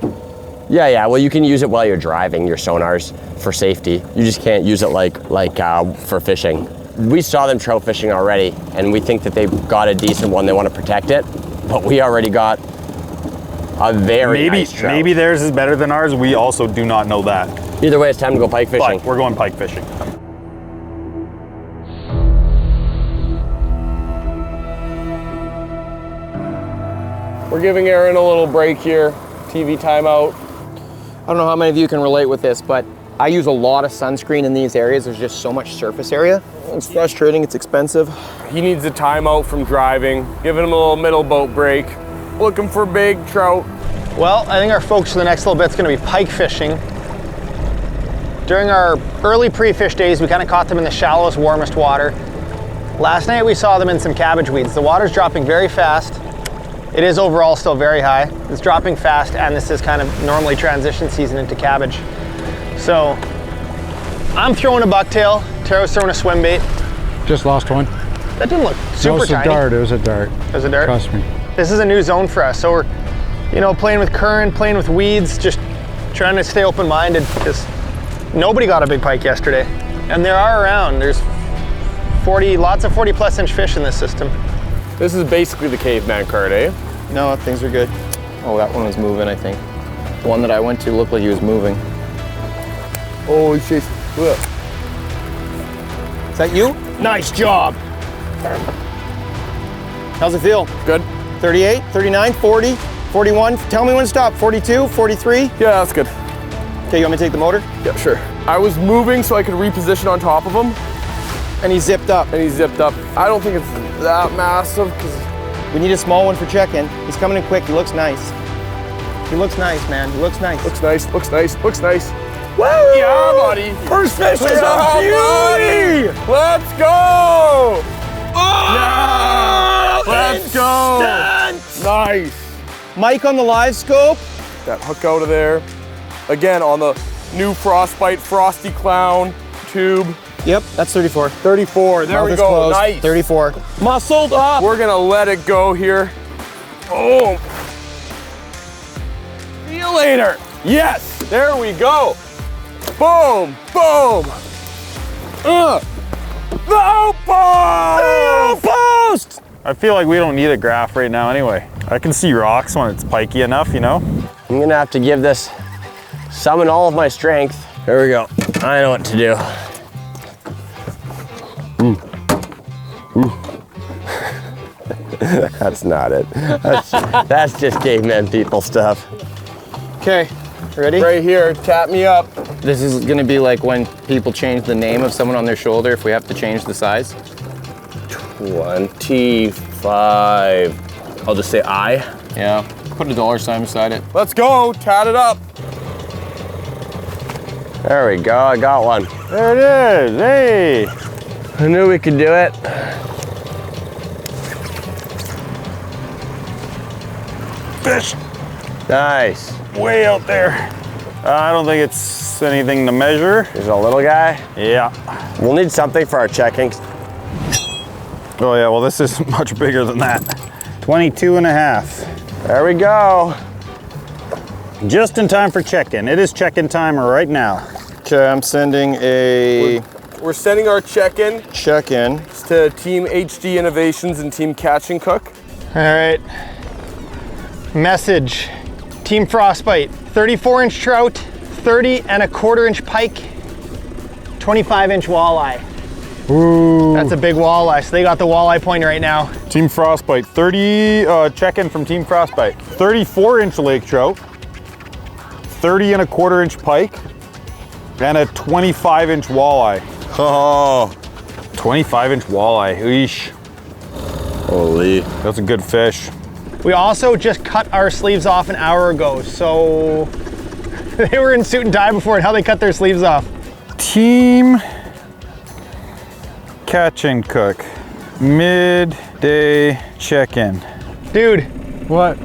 S5: Yeah. Well, you can use it while you're driving your sonars for safety. You just can't use it like for fishing. We saw them trout fishing already, and we think that they've got a decent one. They want to protect it, but we already got a very nice trout.
S4: Maybe theirs is better than ours. We also do not know that.
S5: Either way, it's time to go pike fishing.
S4: But we're going pike fishing.
S2: We're giving Aaron a little break here, TV timeout.
S8: I don't know how many of you can relate with this, but I use a lot of sunscreen in these areas. There's just so much surface area. It's frustrating, it's expensive.
S2: He needs a timeout from driving, giving him a little middle boat break, looking for big trout.
S7: Well, I think our focus for the next little bit is going to be pike fishing. During our early pre-fish days, we kind of caught them in the shallowest, warmest water. Last night we saw them in some cabbage weeds. The water's dropping very fast. It is overall still very high. It's dropping fast, and this is kind of normally transition season into cabbage. So I'm throwing a bucktail. Taro's throwing a swim bait.
S6: Just lost one.
S7: That didn't look super tiny.
S6: It was a dart.
S7: It was a dart?
S6: Trust me.
S7: This is a new zone for us. So we're, playing with current, playing with weeds, just trying to stay open-minded because nobody got a big pike yesterday. And there are around. There's lots of 40+ inch fish in this system.
S2: This is basically the caveman card, eh?
S8: No, things are good. Oh, that one was moving, I think. The one that I went to looked like he was moving.
S2: Oh, shit. Look.
S8: Is that you?
S2: Nice job.
S8: How's it feel?
S2: Good.
S8: 38, 39, 40, 41. Tell me when to stop. 42, 43.
S2: Yeah, that's good.
S8: Okay, you want me to take the motor?
S2: Yeah, sure. I was moving so I could reposition on top of him,
S8: And he zipped up.
S2: and he zipped up. I don't think it's that massive, because
S8: We need a small one for check-in. He's coming in quick. He looks nice. He looks nice, man. He looks nice.
S2: looks nice, looks nice, looks nice.
S8: Woo!
S2: Yeah, buddy.
S8: First fish is
S2: Yeah,
S8: a beauty!
S2: buddy. Let's go!
S8: Oh!
S2: Let's go! Nice.
S8: Mike on the live scope.
S2: That hook out of there. Again, on the new Frostbite Frosty Clown tube.
S8: Yep, that's 34.
S2: 34, there
S8: Mouth
S2: we
S8: is
S2: go,
S8: closed.
S2: nice.
S8: 34. Muscled up.
S2: We're gonna let it go here. Oh. See you later. Yes, there we go. Boom, boom. The outpost!
S8: Oh, post!
S4: I feel like we don't need a graph right now anyway. I can see rocks when it's pikey enough,
S5: I'm gonna have to give this summon all of my strength. Here we go. I know what to do. That's not it. That's just caveman people stuff.
S8: Okay, ready?
S2: Right here, tap me up.
S8: This is gonna be like when people change the name of someone on their shoulder if we have to change the size.
S2: 25. I'll just say I.
S8: Yeah, put a dollar sign beside it.
S2: Let's go, tat it up.
S5: There we go, I got one.
S4: There it is, hey.
S5: I knew we could do it.
S4: Fish
S5: Nice.
S4: way out there. I don't think it's anything to measure.
S5: There's a little guy.
S4: Yeah.
S5: We'll need something for our checking.
S4: Oh yeah, well this is much bigger than that. 22 and a half.
S5: There we go.
S4: Just in time for check-in. It is check-in time right now.
S8: Okay, I'm sending a
S2: We're sending our check-in
S8: check-in.
S2: to Team HD Innovations and Team Catch and Cook.
S3: All right. Message. Team Frostbite, 34-inch trout, 30.25-inch pike, 25-inch walleye.
S4: Ooh.
S3: That's a big walleye, so they got the walleye point right now.
S4: Team Frostbite, 30, check-in from Team Frostbite. 34-inch lake trout, 30.25-inch pike, and a 25-inch walleye.
S5: Oh,
S4: 25-inch walleye, eesh.
S5: holy.
S4: That's a good fish.
S3: We also just cut our sleeves off an hour ago, so they were in suit and tie before, and how they cut their sleeves off.
S4: Team Catch and Cook, midday check-in.
S3: Dude,
S6: What?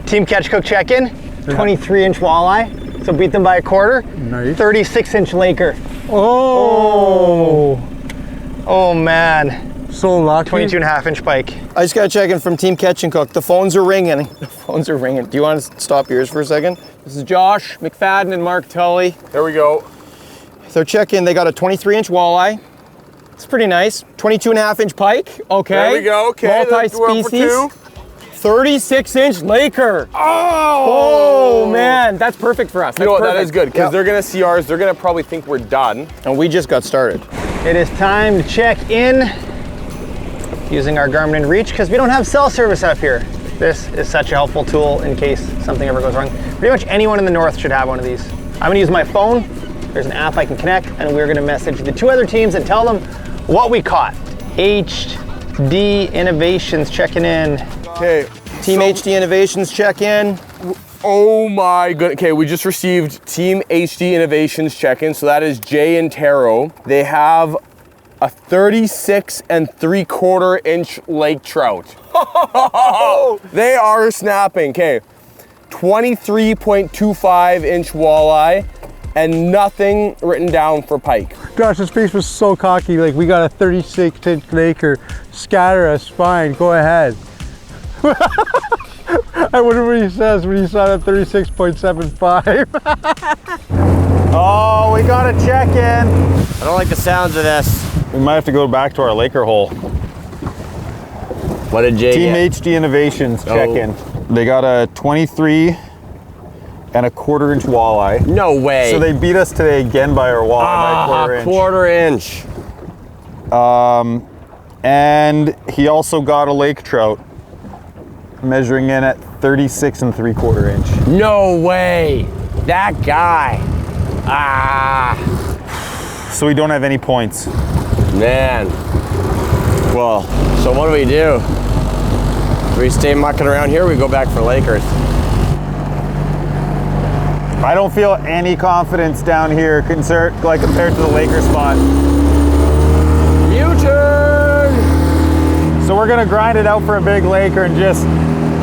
S3: Team Catch Cook check-in, 23-inch walleye, so beat them by a quarter.
S6: Nice.
S3: 36-inch Laker.
S6: Oh!
S3: Oh man,
S6: So lucky.
S3: 22.5-inch pike.
S8: I just got a check-in from Team Catch and Cook. The phones are ringing. The phones are ringing. Do you want to stop yours for a second? This is Josh McFadden and Mark Tully.
S2: There we go.
S8: Their check-in, they got a 23-inch walleye. It's pretty nice. 22.5-inch pike. Okay.
S2: There we go. Okay, we're up for
S8: multi-species.
S2: 2.
S8: 36-inch Laker.
S2: Oh!
S8: Oh man, that's perfect for us.
S2: You know what,
S8: That's
S2: that is good, because
S8: Yep.
S2: they're gonna see ours, they're gonna probably think we're done.
S8: And we just got started.
S3: It is time to check in using our Garmin inReach because we don't have cell service up here. This is such a helpful tool in case something ever goes wrong. Pretty much anyone in the north should have one of these. I'm gonna use my phone. There's an app I can connect, and we're gonna message the 2 other teams and tell them what we caught. HD Innovations checking in.
S2: Okay.
S8: Team HD Innovations check-in.
S2: Oh my goodness. Okay, we just received Team HD Innovations check-in, so that is Jay and Taro. They have a 36.75-inch lake trout. They are snapping. Okay, 23.25-inch walleye, and nothing written down for pike.
S6: Gosh, his face was so cocky. Like, we got a 36-inch Laker. Scatter us, fine, go ahead. I wonder what he says when he saw that 36.75.
S4: Oh, we got a check-in.
S5: I don't like the sounds of this.
S4: We might have to go back to our Laker hole.
S5: What did Jay
S4: Team
S5: get?
S4: HD Innovations check-in. They got a 23.25-inch walleye.
S5: No way.
S4: So they beat us today again by our walleye by a quarter inch. And he also got a lake trout, measuring in at 36.75 inch.
S5: No way. That guy. Ah.
S4: So we don't have any points.
S5: Man. Well, so what do? Do we stay mucking around here or we go back for Lakers?
S4: I don't feel any confidence down here compared to the Laker spot.
S5: U-turn!
S4: So we're gonna grind it out for a big Laker and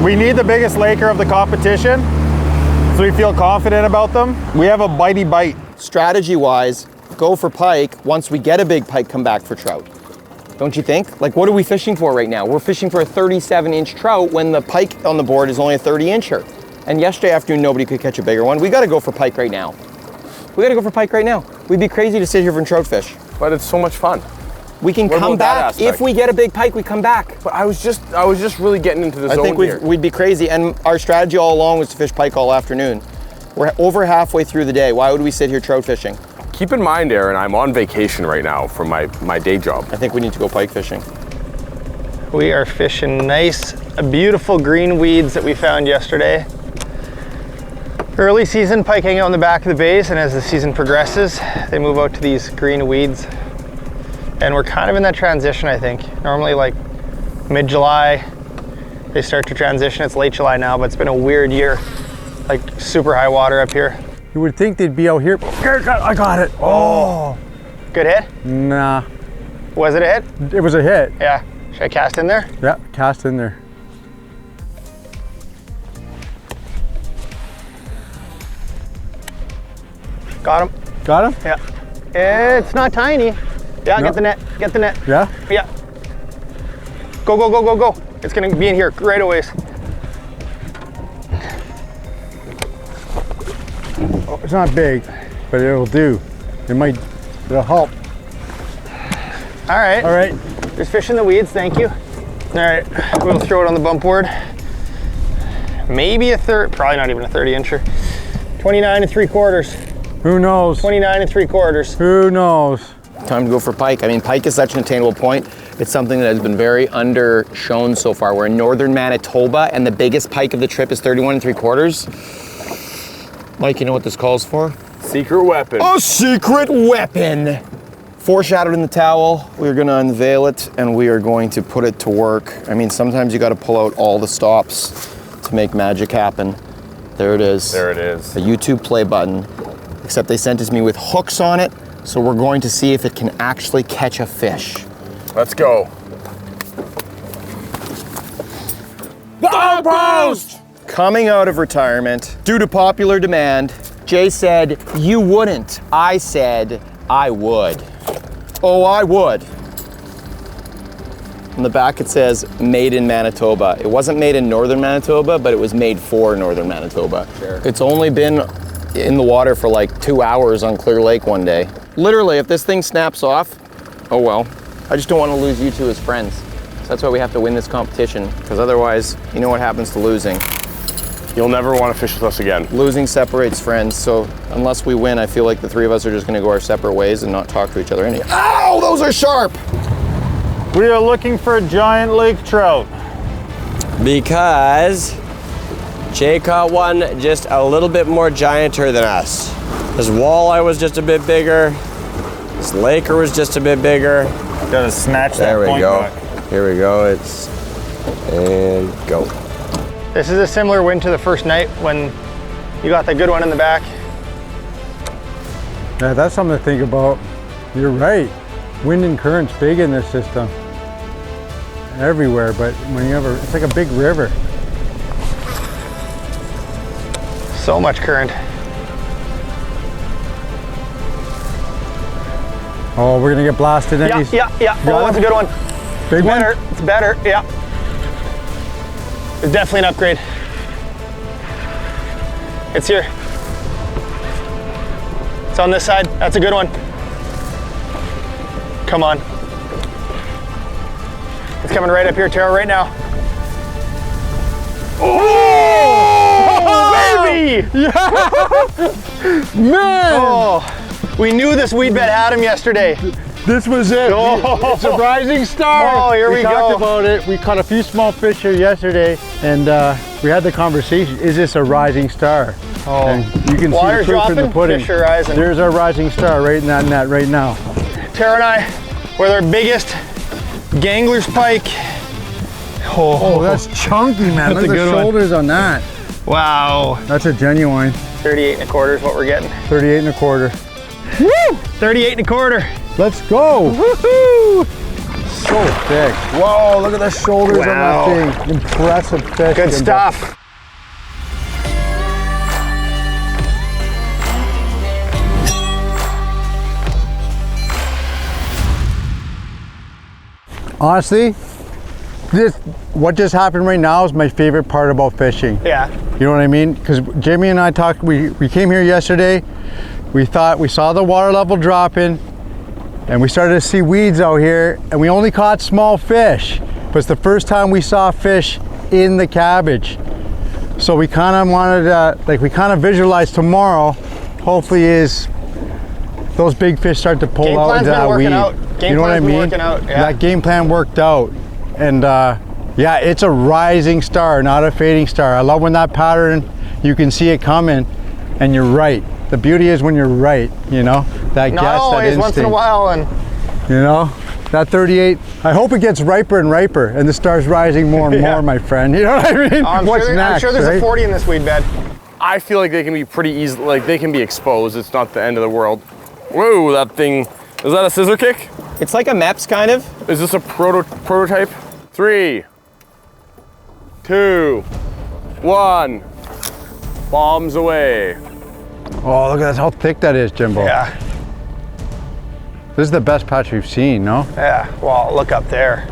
S4: we need the biggest Laker of the competition, so we feel confident about them. We have a bitey bite.
S8: Strategy-wise, go for pike. Once we get a big pike, come back for trout. Don't you think? Like, what are we fishing for right now? We're fishing for a 37-inch trout when the pike on the board is only a 30-incher. And yesterday afternoon, nobody could catch a bigger one. We gotta go for pike right now. We gotta go for pike right now. We'd be crazy to sit here for trout fish.
S2: But it's so much fun.
S8: We can
S2: What
S8: come
S2: about that
S8: back.
S2: aspect?
S8: If we get a big pike, we come back.
S2: But I was just really getting into the
S8: I
S2: zone
S8: think
S2: here.
S8: we'd be crazy. And our strategy all along was to fish pike all afternoon. We're over halfway through the day. Why would we sit here trout fishing?
S2: Keep in mind, Aaron, I'm on vacation right now from my day job.
S8: I think we need to go pike fishing.
S7: We are fishing nice, beautiful green weeds that we found yesterday. Early season, pike hang out in the back of the bays, and as the season progresses, they move out to these green weeds. And we're kind of in that transition, I think. Normally like mid-July, they start to transition. It's late July now, but it's been a weird year. Like super high water up here.
S6: You would think they'd be out here. I got it. Oh.
S7: Good hit?
S6: Nah.
S7: Was it a hit?
S6: It was a hit.
S7: Yeah. Should I cast in there?
S6: Yeah, cast in there.
S7: Got him.
S6: Got him?
S7: Yeah. It's not tiny. Yeah,
S6: No.
S7: get the net. Get the net.
S6: Yeah?
S7: Yeah. Go, go, go, go, go. It's gonna be in here right away.
S6: Oh, it's not big, but it'll do. It'll help.
S7: All right.
S6: All right.
S7: There's fish in the weeds, thank you. All right, we'll throw it on the bump board. Maybe a probably not even a 30 incher. 29 3/4.
S6: Who knows?
S7: 29 3/4.
S6: Who knows?
S8: Time to go for pike. I mean, pike is such an attainable point. It's something that has been very undershown so far. We're in Northern Manitoba, and the biggest pike of the trip is 31 3/4. Mike, you know what this calls for?
S2: Secret weapon.
S8: A secret weapon! Foreshadowed in the towel, we're gonna unveil it and we are going to put it to work. I mean, sometimes you gotta pull out all the stops to make magic happen. There it is.
S2: There it is.
S8: A YouTube play button, except they sent it to me with hooks on it, so we're going to see if it can actually catch a fish.
S2: Let's go.
S8: The Outpost! Coming out of retirement, due to popular demand, Jay said, "You wouldn't." I said, "I would." Oh, I would. On the back it says, "Made in Manitoba." It wasn't made in Northern Manitoba, but it was made for Northern Manitoba. Sure. It's only been in the water for like 2 hours on Clear Lake one day. Literally, if this thing snaps off, oh well. I just don't want to lose you two as friends. So that's why we have to win this competition, because otherwise, you know what happens to losing.
S2: You'll never want to fish with us again.
S8: Losing separates friends, so unless we win, I feel like the three of us are just gonna go our separate ways and not talk to each other anyway. Ow, those are sharp!
S4: We are looking for a giant lake trout.
S5: Because Jay caught one just a little bit more gianter than us. His walleye was just a bit bigger. His laker was just a bit bigger.
S4: Gotta snatch that
S5: There we
S4: point
S5: go.
S4: back.
S5: Here we go. And go.
S7: This is a similar wind to the first night when you got that good one in the back.
S6: Yeah, that's something to think about. You're right. Wind and current's big in this system. Everywhere, but when you have it's like a big river.
S7: So much current.
S6: Oh, we're gonna get blasted in
S7: Yeah,
S6: these.
S7: yeah, yeah. Oh, that's a good one.
S6: Big one?
S7: Better. It's better. Yeah. It's definitely an upgrade. It's here. It's on this side. That's a good one. Come on. It's coming right up here, Taro, right now. Oh, baby!
S6: Yeah! Man!
S7: Oh, we knew this weed bed had him yesterday.
S6: This was it.
S7: Oh.
S6: It's a rising star.
S7: Oh, here we
S6: talked
S7: go.
S6: about it. We caught a few small fish here yesterday, and we had the conversation. Is this a rising star?
S7: Oh,
S6: and you can
S7: water's
S6: see the proof in the
S7: dropping,
S6: pudding.
S7: fish are rising.
S6: There's our rising star right in that net right now.
S7: Tara and I were their biggest Gangler's pike.
S6: Oh, that's chunky, man.
S7: That's
S6: Look
S7: a
S6: at the
S7: good one.
S6: shoulders on that.
S7: Wow.
S6: That's a genuine.
S7: 38 1/4 is what we're getting.
S6: 38 1/4.
S7: Woo! 38 1/4.
S6: Let's go.
S7: Woohoo!
S6: So thick. Whoa, look at the shoulders
S7: Wow.
S6: on that thing. Impressive fish.
S7: Good stuff.
S6: Honestly, what just happened right now is my favorite part about fishing.
S7: Yeah.
S6: You know what I mean? Because Jimmy and I talked, we came here yesterday, we saw the water level dropping, and we started to see weeds out here, and we only caught small fish. But it's the first time we saw fish in the cabbage. So we kind of wanted to, we kind of visualized tomorrow, hopefully is those big fish start to pull
S7: Game
S6: out
S7: plan's
S6: into
S7: been
S6: that
S7: working
S6: weed.
S7: out. Game
S6: You know what I
S7: plan's been
S6: mean?
S7: working out, yeah.
S6: That game plan worked out. And yeah, it's a rising star, not a fading star. I love when that pattern, you can see it coming and you're right. The beauty is when you're right, you know, that
S7: Not
S6: guess,
S7: always,
S6: that instinct.
S7: once in a while, and
S6: You know, that 38, I hope it gets riper and riper and the star's rising more and more, my friend. You know what I mean?
S7: I'm
S6: What's
S7: sure,
S6: next,
S7: I'm sure there's
S6: right?
S7: a 40 in this weed bed.
S2: I feel like they can be pretty easy, like they can be exposed. It's not the end of the world. Whoa, that thing, is that a scissor kick?
S8: It's like a MEPS kind of.
S2: Is this a prototype? 3, 2, 1. Bombs away.
S6: Oh, look at that, how thick that is, Jimbo.
S7: Yeah.
S6: This is the best patch we've seen, no?
S7: Yeah, well, look up there.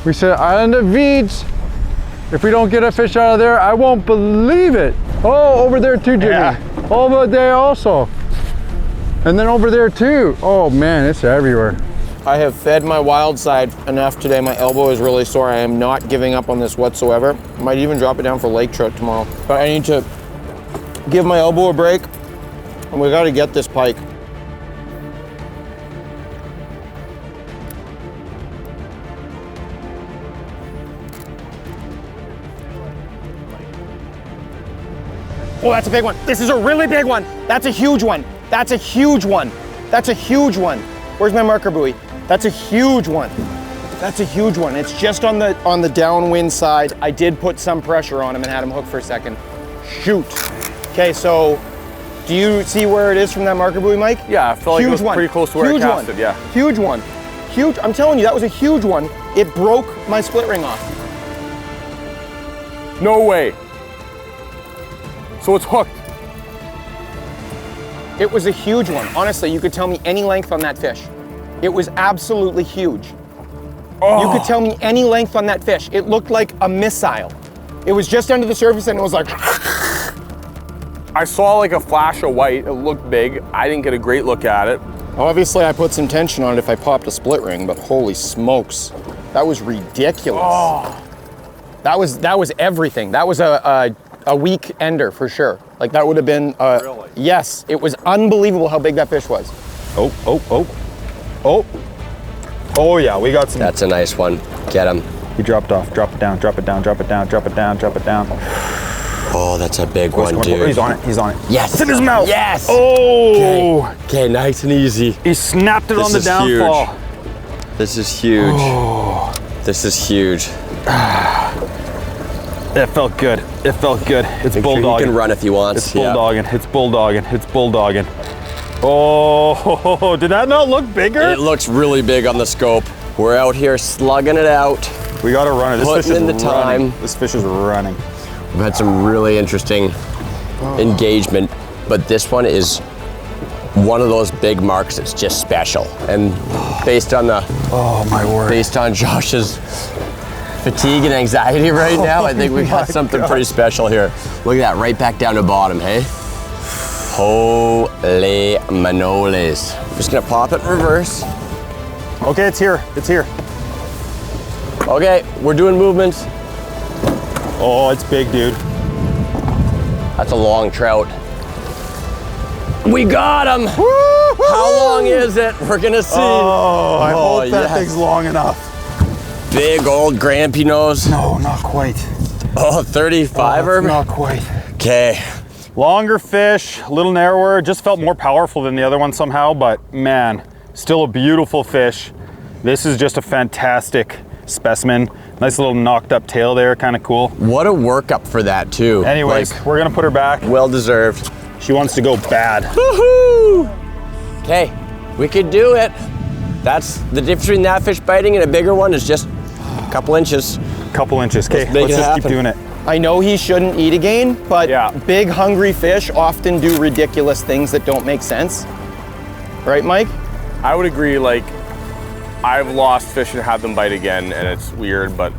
S6: We said island of Veeds. If we don't get a fish out of there, I won't believe it. Oh, over there too, Jimmy.
S7: Yeah.
S6: Over there also. And then over there too. Oh man, it's everywhere.
S8: I have fed my wild side enough today. My elbow is really sore. I am not giving up on this whatsoever. Might even drop it down for lake trout tomorrow. But I need to give my elbow a break, and we gotta get this pike. Oh, that's a big one. This is a really big one. That's a huge one. That's a huge one. That's a huge one. Where's my marker buoy? That's a huge one. That's a huge one. It's just on the downwind side. I did put some pressure on him and had him hook for a second. Shoot. Okay, so do you see where it is from that marker buoy, Mike?
S2: Yeah, I felt like it was pretty close to where I casted, yeah.
S8: Huge one. Huge. I'm telling you, that was a huge one. It broke my split ring off.
S2: No way. So it's hooked.
S8: It was a huge one. Honestly, you could tell me any length on that fish. It was absolutely huge.
S2: Oh.
S8: You could tell me any length on that fish. It looked like a missile. It was just under the surface and it was like...
S2: I saw like a flash of white. It looked big. I didn't get a great look at it.
S8: Obviously, I put some tension on it if I popped a split ring, but holy smokes. That was ridiculous.
S2: Oh.
S8: That was everything. That was a week ender for sure. Like that would have been,
S2: Really?
S8: Yes, it was unbelievable how big that fish was.
S4: Oh, oh, oh. Oh. Oh yeah, we got some.
S5: That's a nice one. Get him.
S4: He dropped off. Drop it down, drop it down, drop it down, drop it down, drop it down.
S5: Oh, that's a big one, dude.
S4: He's on it, he's on it.
S5: Yes.
S4: It's in his mouth.
S5: Yes.
S4: Oh.
S5: Okay, nice and easy.
S4: He snapped it
S5: This
S4: on the
S5: is
S4: downfall.
S5: huge. This is huge.
S4: Oh.
S5: This is huge.
S4: It felt good. It felt good. It's
S5: Make sure
S4: bulldogging.
S5: you can run if you want.
S4: It's bulldogging. It's bulldogging. It's bulldogging. Oh, did that not look bigger?
S5: It looks really big on the scope. We're out here slugging it out.
S4: We gotta run it. This
S5: Putting
S4: fish is
S5: in the
S4: running.
S5: time.
S4: This fish is running.
S5: We've had some really interesting engagement, but this one is one of those big marks that's just special. And based on the based on Josh's fatigue and anxiety right now, I think we got something pretty special here. Look at that, right back down to bottom, hey? Holy manoles. I'm just gonna pop it in reverse.
S4: Okay, it's here. It's here.
S5: Okay, we're doing movements.
S4: Oh, it's big, dude.
S5: That's a long trout. We got him! How long is it? We're gonna see.
S4: Oh, I hope that
S5: yes.
S4: thing's long enough.
S5: Big old grampy nose.
S4: No, not quite.
S5: Oh, 35er?
S4: Not quite.
S5: Okay.
S4: Longer fish, a little narrower. Just felt more powerful than the other one somehow, but man, still a beautiful fish. This is just a fantastic specimen. Nice little knocked up tail there, kind of cool.
S5: What a workup for that too.
S4: Anyways,
S5: Like,
S4: we're gonna put her back.
S5: well deserved.
S4: She wants to go bad.
S5: Woohoo! Okay, we could do it. That's the difference between that fish biting and a bigger one is just a couple inches.
S4: Couple inches. Okay,
S5: Let's make
S4: let's
S5: it
S4: just keep
S5: happen.
S4: doing it.
S8: I know he shouldn't eat again, but
S2: Yeah.
S8: big hungry fish often do ridiculous things that don't make sense. Right, Mike?
S2: I would agree, like, I've lost fish and had them bite again, and it's weird, but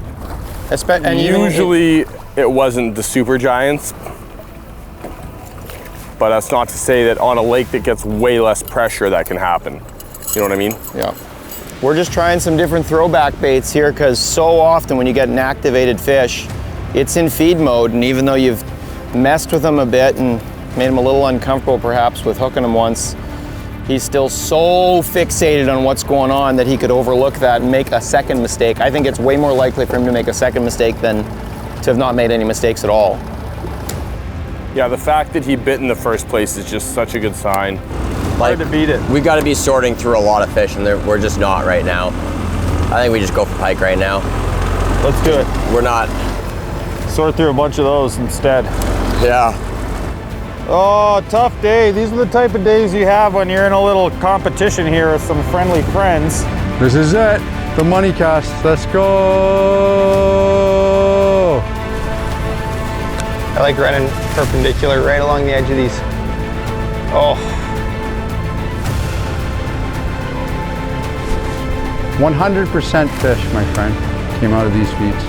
S8: And even-
S2: usually it wasn't the super giants. But that's not to say that on a lake that gets way less pressure that can happen. You know what I mean?
S8: Yeah. We're just trying some different throwback baits here because so often when you get an activated fish, it's in feed mode, and even though you've messed with them a bit and made them a little uncomfortable perhaps with hooking them once, He's still so fixated on what's going on that he could overlook that and make a second mistake. I think it's way more likely for him to make a second mistake than to have not made any mistakes at all.
S2: Yeah, the fact that he bit in the first place is just such a good sign.
S5: Like,
S3: Hard to beat it.
S5: we got to be sorting through a lot of fish, and we're just not right now. I think we just go for pike right now.
S4: Let's do it.
S5: We're not.
S4: Sort through a bunch of those instead.
S5: Yeah.
S4: Oh, tough day. These are the type of days you have when you're in a little competition here with some friendly friends.
S6: This is it. The money cast. Let's go.
S7: I like running perpendicular right along the edge of these. Oh.
S6: 100% fish, my friend, came out of these feeds.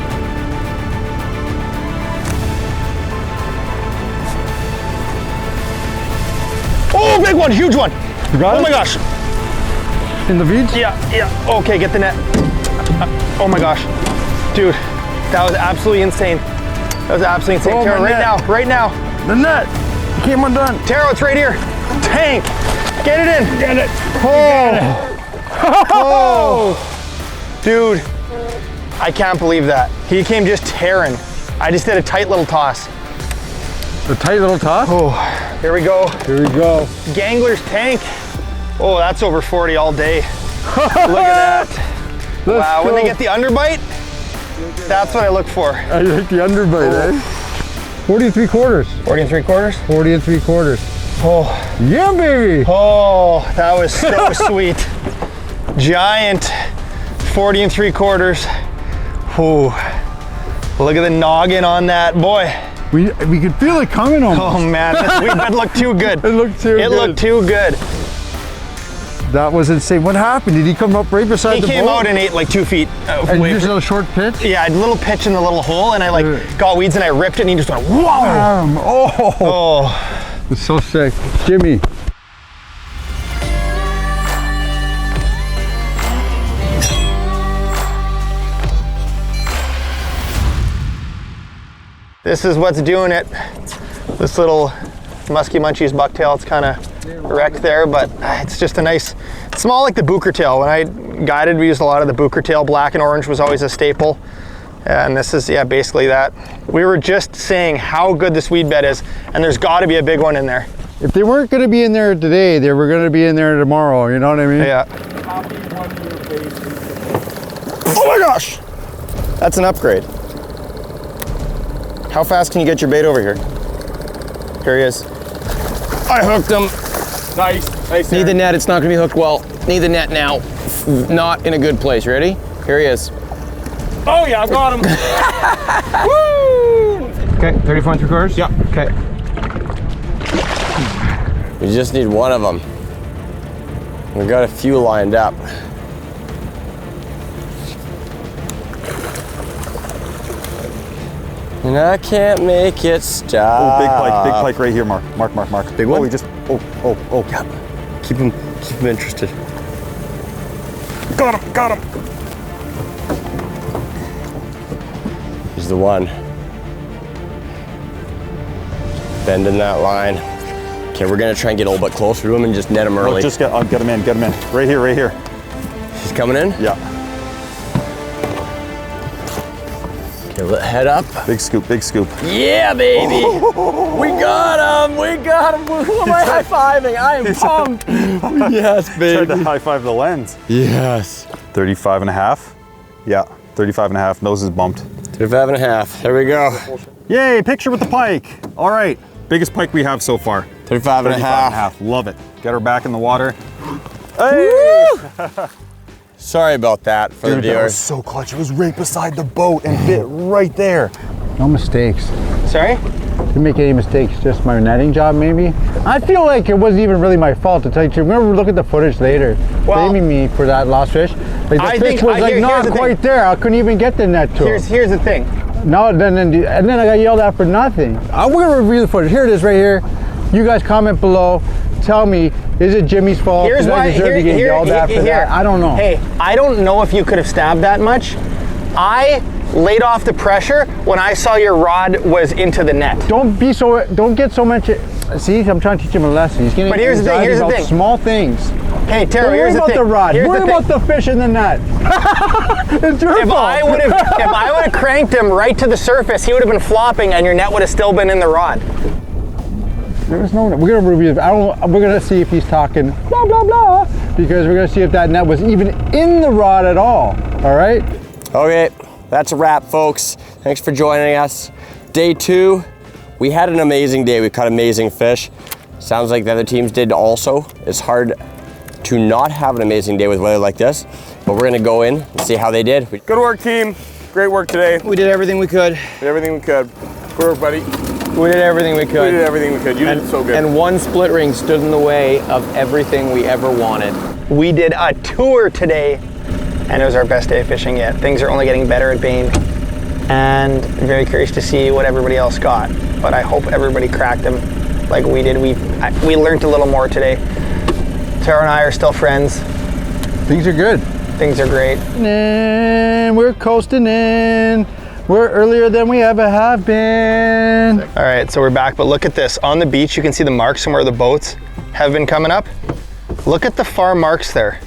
S7: Oh, big one, huge one.
S6: You got
S7: Oh
S6: it?
S7: my gosh.
S6: In the feeds?
S7: Yeah. Okay, get the net. Oh my gosh. Dude, that was absolutely insane. That was absolutely insane.
S6: Oh,
S7: Taro,
S6: my net.
S7: right now.
S6: The net came undone.
S7: Taro, it's right here. Tank. Get it in. Get it. Oh. Dude, I can't believe that. He came just tearing. I just did a tight little toss.
S6: The tight little toss?
S7: Oh, here we go.
S6: Here we go.
S7: Gangler's tank. Oh, that's over 40 all day. Look at that. Wow, when they get the underbite, that's what I look for.
S6: I like the underbite, eh? 40 3/4.
S7: 40 3/4?
S6: 40 3/4.
S7: Oh,
S6: Yeah, baby.
S7: oh, that was so sweet. Giant 40 3/4. Ooh, look at the noggin on that, boy.
S6: We could feel it coming almost.
S7: Oh man, it looked too good.
S6: It looked too good.
S7: It looked too good.
S6: That was insane. What happened? Did he come up right beside
S7: He
S6: the boat?
S7: came out and ate like 2 feet.
S6: And
S7: away
S6: just a
S7: from-
S6: little short pitch?
S7: Yeah, a little pitch in the little hole, and I like got weeds and I ripped it, and he just went, whoa!
S6: Oh,
S7: Oh,
S6: it's so sick. Jimmy.
S7: this is what's doing it. This little musky munchies bucktail, it's kind of wrecked there, but it's just a nice, it's small like the booker tail. When I guided, we used a lot of the booker tail. Black and orange was always a staple. And this is, yeah, basically that. We were just saying how good this weed bed is, and there's got to be a big one in there.
S6: If they weren't going to be in there today, they were going to be in there tomorrow. You know what I mean?
S7: Yeah. Oh my gosh! That's an upgrade. How fast can you get your bait over here? Here he is. I hooked him.
S2: Nice. Nice.
S8: Need the net, it's not gonna be hooked well. Need the net now. Not in a good place. Ready? Here he is.
S2: Oh yeah, I got him.
S8: Woo!
S7: Okay, 34 3/4?
S2: Yeah.
S7: Okay.
S5: We just need one of them. We got a few lined up. And I can't make it stop.
S4: Oh, big pike right here, Mark. Mark.
S5: Big one?
S4: Oh, he just, oh.
S5: Yeah. Keep him interested.
S4: Got him.
S5: He's the one. Bending that line. Okay, we're gonna try and get a little bit closer to him and just net him early.
S4: Just get him in. Right here.
S5: He's coming in?
S4: Yeah.
S5: Okay, head up.
S4: Big scoop.
S5: Yeah, baby! We got him! Who am I high-fiving? I am pumped! Yes,
S4: Tried
S5: baby.
S4: to high five the lens.
S5: Yes.
S4: 35 and a half. Yeah, 35 and a half. Nose is bumped.
S5: 35 and a half. There we go.
S4: Yay, picture with the pike. All right, biggest pike we have so far.
S5: 35 and a half.
S4: Love it. Get her back in the water.
S5: Hey! Sorry about that for the
S4: Dude, that was
S5: viewers.
S4: so clutch. It was right beside the boat and bit right there.
S6: No mistakes.
S7: Sorry?
S6: Didn't make any mistakes, just my netting job maybe. I feel like it wasn't even really my fault to tell you the truth. Remember, look at the footage later.
S7: Well,
S6: blaming me for that lost fish. Like the fish was like
S7: here's
S6: not
S7: the
S6: quite
S7: thing.
S6: there. I couldn't even get the net to him.
S7: Here's the thing.
S6: No, and then I got yelled at for nothing. I'm gonna review the footage. Here it is right here. You guys comment below. Tell me, is it Jimmy's fault?
S7: Here's
S6: Did I
S7: why.
S6: deserve to get yelled at for that? I don't know.
S7: Hey, I don't know if you could have stabbed that much. I laid off the pressure when I saw your rod was into the net.
S6: Don't get so much. See, I'm trying to teach him a lesson. He's getting
S7: But here's the thing, here's the
S6: about
S7: thing.
S6: small things.
S7: Hey, Taro, here's the
S6: Don't worry about
S7: thing.
S6: the rod.
S7: Here's
S6: Worry
S7: the
S6: about the fish in the net. It's your
S7: If
S6: fault.
S7: I would have cranked him right to the surface, he would have been flopping and your net would have still been in the rod.
S6: There's no. We're gonna review. We're gonna see if he's talking blah blah blah, because we're gonna see if that net was even in the rod at all. All right.
S5: Okay, that's a wrap, folks. Thanks for joining us. Day 2, we had an amazing day. We caught amazing fish. Sounds like the other teams did also. It's hard to not have an amazing day with weather like this, but we're gonna go in and see how they did.
S2: Good work, team. Great work today.
S8: We did everything we could.
S2: Did everything we could. Good work, buddy.
S8: We did everything we could.
S2: We did everything we could. You did so good.
S8: And one split ring stood in the way of everything we ever wanted.
S7: We did a tour today and it was our best day of fishing yet. Things are only getting better at Bain and I'm very curious to see what everybody else got. But I hope everybody cracked them like we did. We learned a little more today. Taro and I are still friends.
S6: Things are good.
S7: Things are great.
S6: And we're coasting in. We're earlier than we ever have been.
S7: All right, so we're back, but look at this. On the beach, you can see the marks from where the boats have been coming up. Look at the far marks there.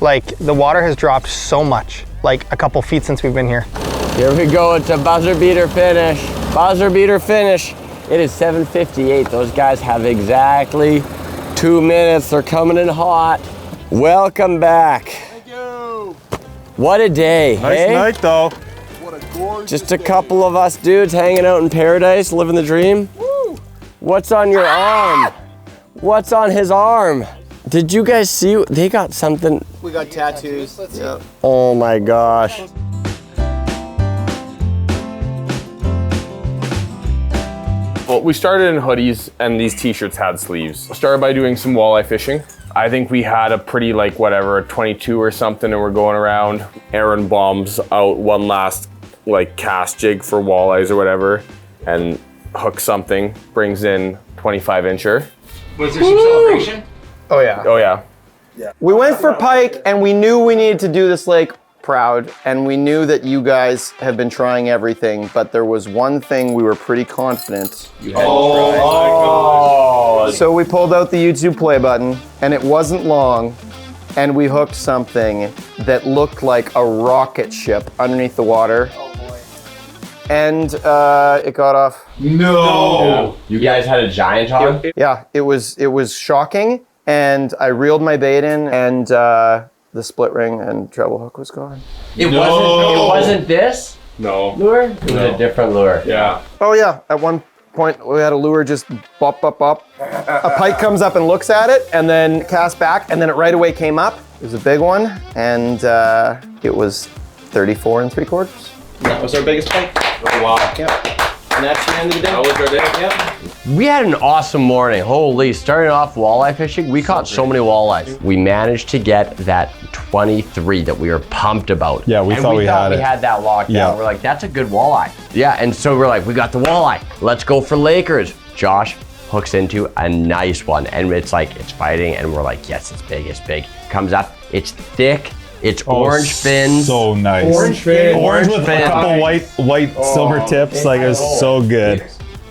S7: Like, the water has dropped so much, like a couple feet since we've been here.
S5: Here we go, it's a buzzer beater finish. Buzzer beater finish. It is 7:58. Those guys have exactly 2 minutes. They're coming in hot. Welcome back.
S2: Thank you.
S5: What a day,
S4: Nice
S5: hey?
S4: night though.
S2: What a gorgeous
S5: Just a couple of us dudes hanging out in paradise, living the dream.
S2: Woo.
S5: What's on your arm? What's on his arm? Did you guys see? They got something.
S8: We got tattoos. Yeah.
S5: Oh my gosh.
S2: Well, we started in hoodies and these t-shirts had sleeves. Started by doing some walleye fishing. I think we had a pretty a 22 or something and we're going around. Aaron bombs out one last cast jig for walleyes or whatever and hooks something, brings in 25 incher.
S8: Was there some celebration?
S7: Oh yeah.
S2: Oh yeah.
S8: We went for pike and we knew we needed to do this lake proud and we knew that you guys have been trying everything, but there was one thing we were pretty confident you hadn't tried.
S2: Oh.
S8: So we pulled out the YouTube play button and it wasn't long and we hooked something that looked like a rocket ship underneath the water. Oh boy. And it got off.
S5: No. You guys had a giant hog?
S8: Yeah, it was shocking and I reeled my bait in and the split ring and treble hook was gone.
S5: It wasn't this
S2: No.
S5: lure? It was a different lure.
S2: Yeah.
S8: Oh yeah, at one point we had a lure just bop, bop, bop. A pike comes up and looks at it and then casts back and then it right away came up. It was a big one and it was 34 3/4.
S9: That was our biggest pike.
S2: Oh, wow.
S9: Yep. And that's the end of the day.
S2: That was our day.
S9: Yep.
S5: We had an awesome morning. Holy, starting off walleye fishing, we caught so many walleyes. We managed to get that 23 that we were pumped about.
S4: Yeah, we
S5: And
S4: thought we had it.
S5: we had that locked
S4: Yeah.
S5: down. We're like, that's a good walleye. Yeah, and so we're like, we got the walleye. Let's go for Lakers. Josh hooks into a nice one. And it's fighting and we're like, yes, it's big, it's big. Comes up, it's thick. It's orange fins.
S4: So nice.
S5: Orange fins.
S4: Orange with a couple white silver tips. It was so good.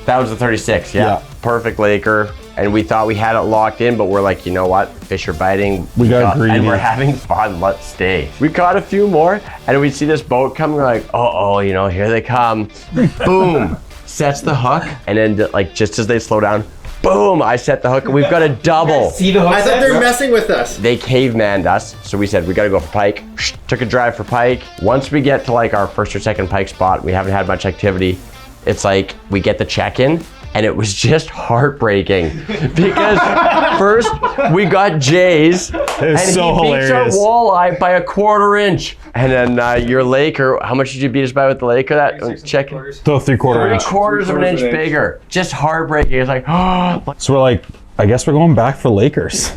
S5: That was the 36, yeah. Perfect Laker. And we thought we had it locked in, but we're like, you know what? Fish are biting.
S4: We got greedy.
S5: And we're having fun. Let's stay. We caught a few more, and we see this boat come. We're like, oh, here they come. Boom. Sets the hook, and then just as they slow down, boom, I set the hook and we've got a double.
S9: See the hook?
S7: I thought they were messing with us.
S5: They cavemanned us, so we said we gotta go for pike. Took a drive for pike. Once we get to our first or second pike spot, we haven't had much activity. It's we get the check-in and it was just heartbreaking because first we got Jay's and
S4: so
S5: he beats our
S4: hilarious.
S5: walleye by 1/4 inch. And then your Laker, how much did you beat us by with the Laker? That check-in?
S4: So 3/4 inch.
S5: 3/4 of an inch bigger. Just heartbreaking. It's like, oh.
S4: So we're like, I guess we're going back for Lakers.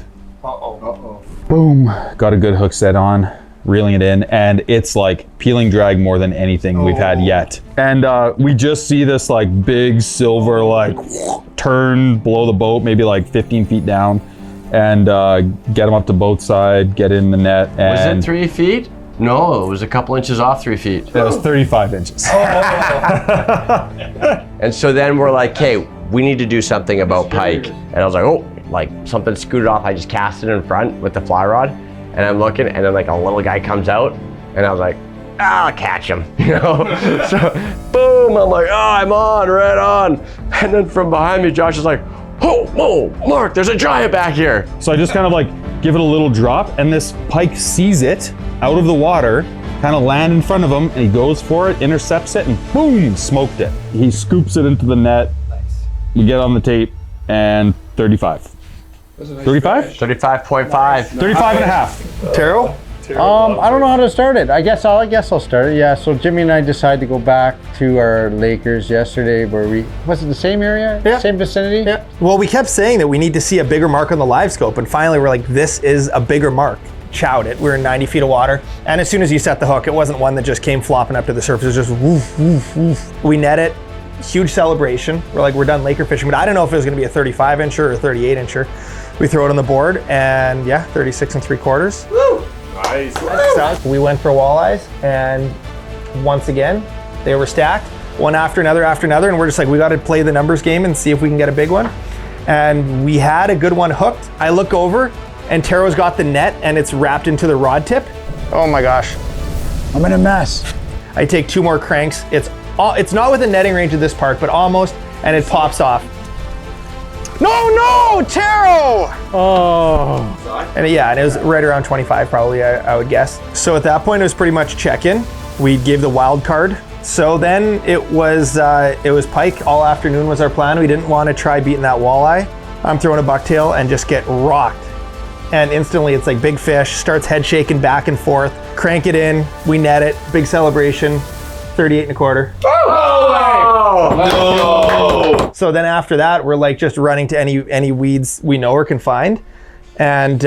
S4: Boom. Got a good hook set on, reeling it in, and it's peeling drag more than anything we've had yet. And we just see this big silver turn below the boat, maybe 15 feet down, and get them up to boat side, get in the net. And
S5: Was it 3 feet? No, it was a couple inches off 3 feet.
S4: That was 35 inches.
S5: And so then we're like, hey, we need to do something about pike. And I was like, oh, like something scooted off. I just cast it in front with the fly rod, and I'm looking, and then like a little guy comes out, and I was like, I'll catch him, you know? So boom, I'm like, oh, I'm on, right on. And then from behind me, Josh is like, oh, whoa, Mark, there's a giant back here.
S4: So I just kind of like give it a little drop, and this pike sees it out of the water, kind of land in front of him, and he goes for it, intercepts it, and boom, smoked it. He scoops it into the net. We get on the tape, and 35. 35?
S5: 35.5.
S4: 35 and a half.
S3: Taro?
S6: I don't know how to start it. I guess I'll start it. Yeah. So Jimmy and I decided to go back to our Lakers yesterday, where was it the same area?
S3: Yeah.
S6: Same vicinity?
S3: Yeah. Well, we kept saying that we need to see a bigger mark on the live scope, and finally we're like, this is a bigger mark. Chowed it. We were in 90 feet of water, and as soon as you set the hook, it wasn't one that just came flopping up to the surface. It was just woof, woof, woof. We net it. Huge celebration. We're like, we're done Laker fishing, but I don't know if it was going to be a 35 incher or a 38 incher. We throw it on the board, and yeah, 36 3/4.
S2: Woo! Nice.
S3: We went for walleyes, and once again, they were stacked, one after another, and we're just like, we got to play the numbers game and see if we can get a big one. And we had a good one hooked. I look over, and Taro's got the net, and it's wrapped into the rod tip. Oh my gosh.
S6: I'm in a mess.
S3: I take 2 more cranks. It's not within netting range of this park, but almost, and it pops off. No, Taro!
S4: Oh.
S3: And yeah, and it was right around 25 probably, I would guess. So at that point, it was pretty much check-in. We gave the wild card. So then it was pike all afternoon was our plan. We didn't want to try beating that walleye. I'm throwing a bucktail and just get rocked. And instantly it's like big fish, starts head shaking back and forth, crank it in, we net it, big celebration, 38 1/4.
S2: No!
S3: So then after that, we're like just running to any weeds we know or can find. And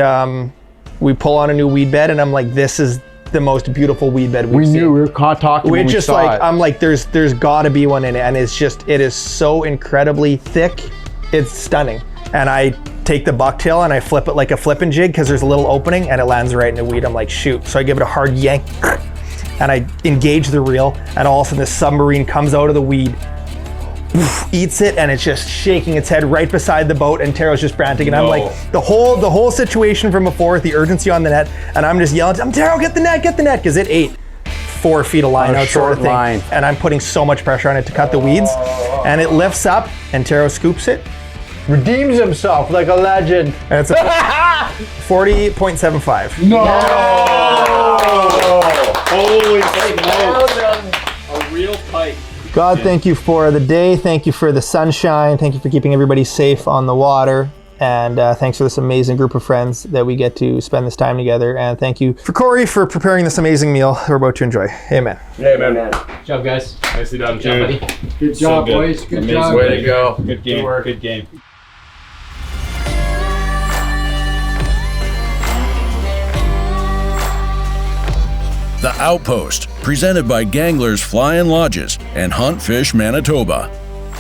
S3: we pull on a new weed bed, and I'm like, this is the most beautiful weed bed we've seen.
S6: We knew, we were talking
S3: We're
S6: when we
S3: just
S6: saw
S3: like,
S6: it.
S3: I'm like, there's gotta be one in it. And it is so incredibly thick. It's stunning. And I take the bucktail and I flip it like a flipping jig, because there's a little opening and it lands right in the weed. I'm like, shoot. So I give it a hard yank and I engage the reel, and all of a sudden this submarine comes out of the weed, eats it, and it's just shaking its head right beside the boat, and Taro's just frantic, and I'm like, the whole situation from before, the urgency on the net, and I'm just yelling, Taro, get the net, because it ate 4 feet of line out, sort of thing.
S6: Line.
S3: And I'm putting so much pressure on it to cut the weeds, and it lifts up, and Taro scoops it.
S6: Redeems himself like a legend.
S3: And it's a 40.75.
S6: No!
S2: Holy smokes. A real pike.
S3: God, thank you for the day. Thank you for the sunshine. Thank you for keeping everybody safe on the water. And thanks for this amazing group of friends that we get to spend this time together. And thank you for Cory for preparing this amazing meal we're about to enjoy. Amen.
S2: Amen.
S9: Good job, guys.
S2: Nicely done,
S9: Good job, buddy.
S6: Good job, boys. Good job.
S2: Way to go.
S4: Good game. Good game.
S1: The Outpost, presented by Ganglers Flying Lodges and Hunt Fish Manitoba.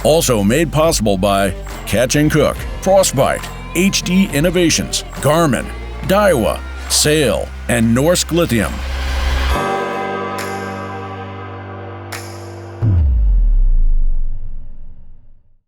S1: Also made possible by Catch and Cook, Frostbite, HD Innovations, Garmin, Daiwa, Sail, and Norsk Lithium.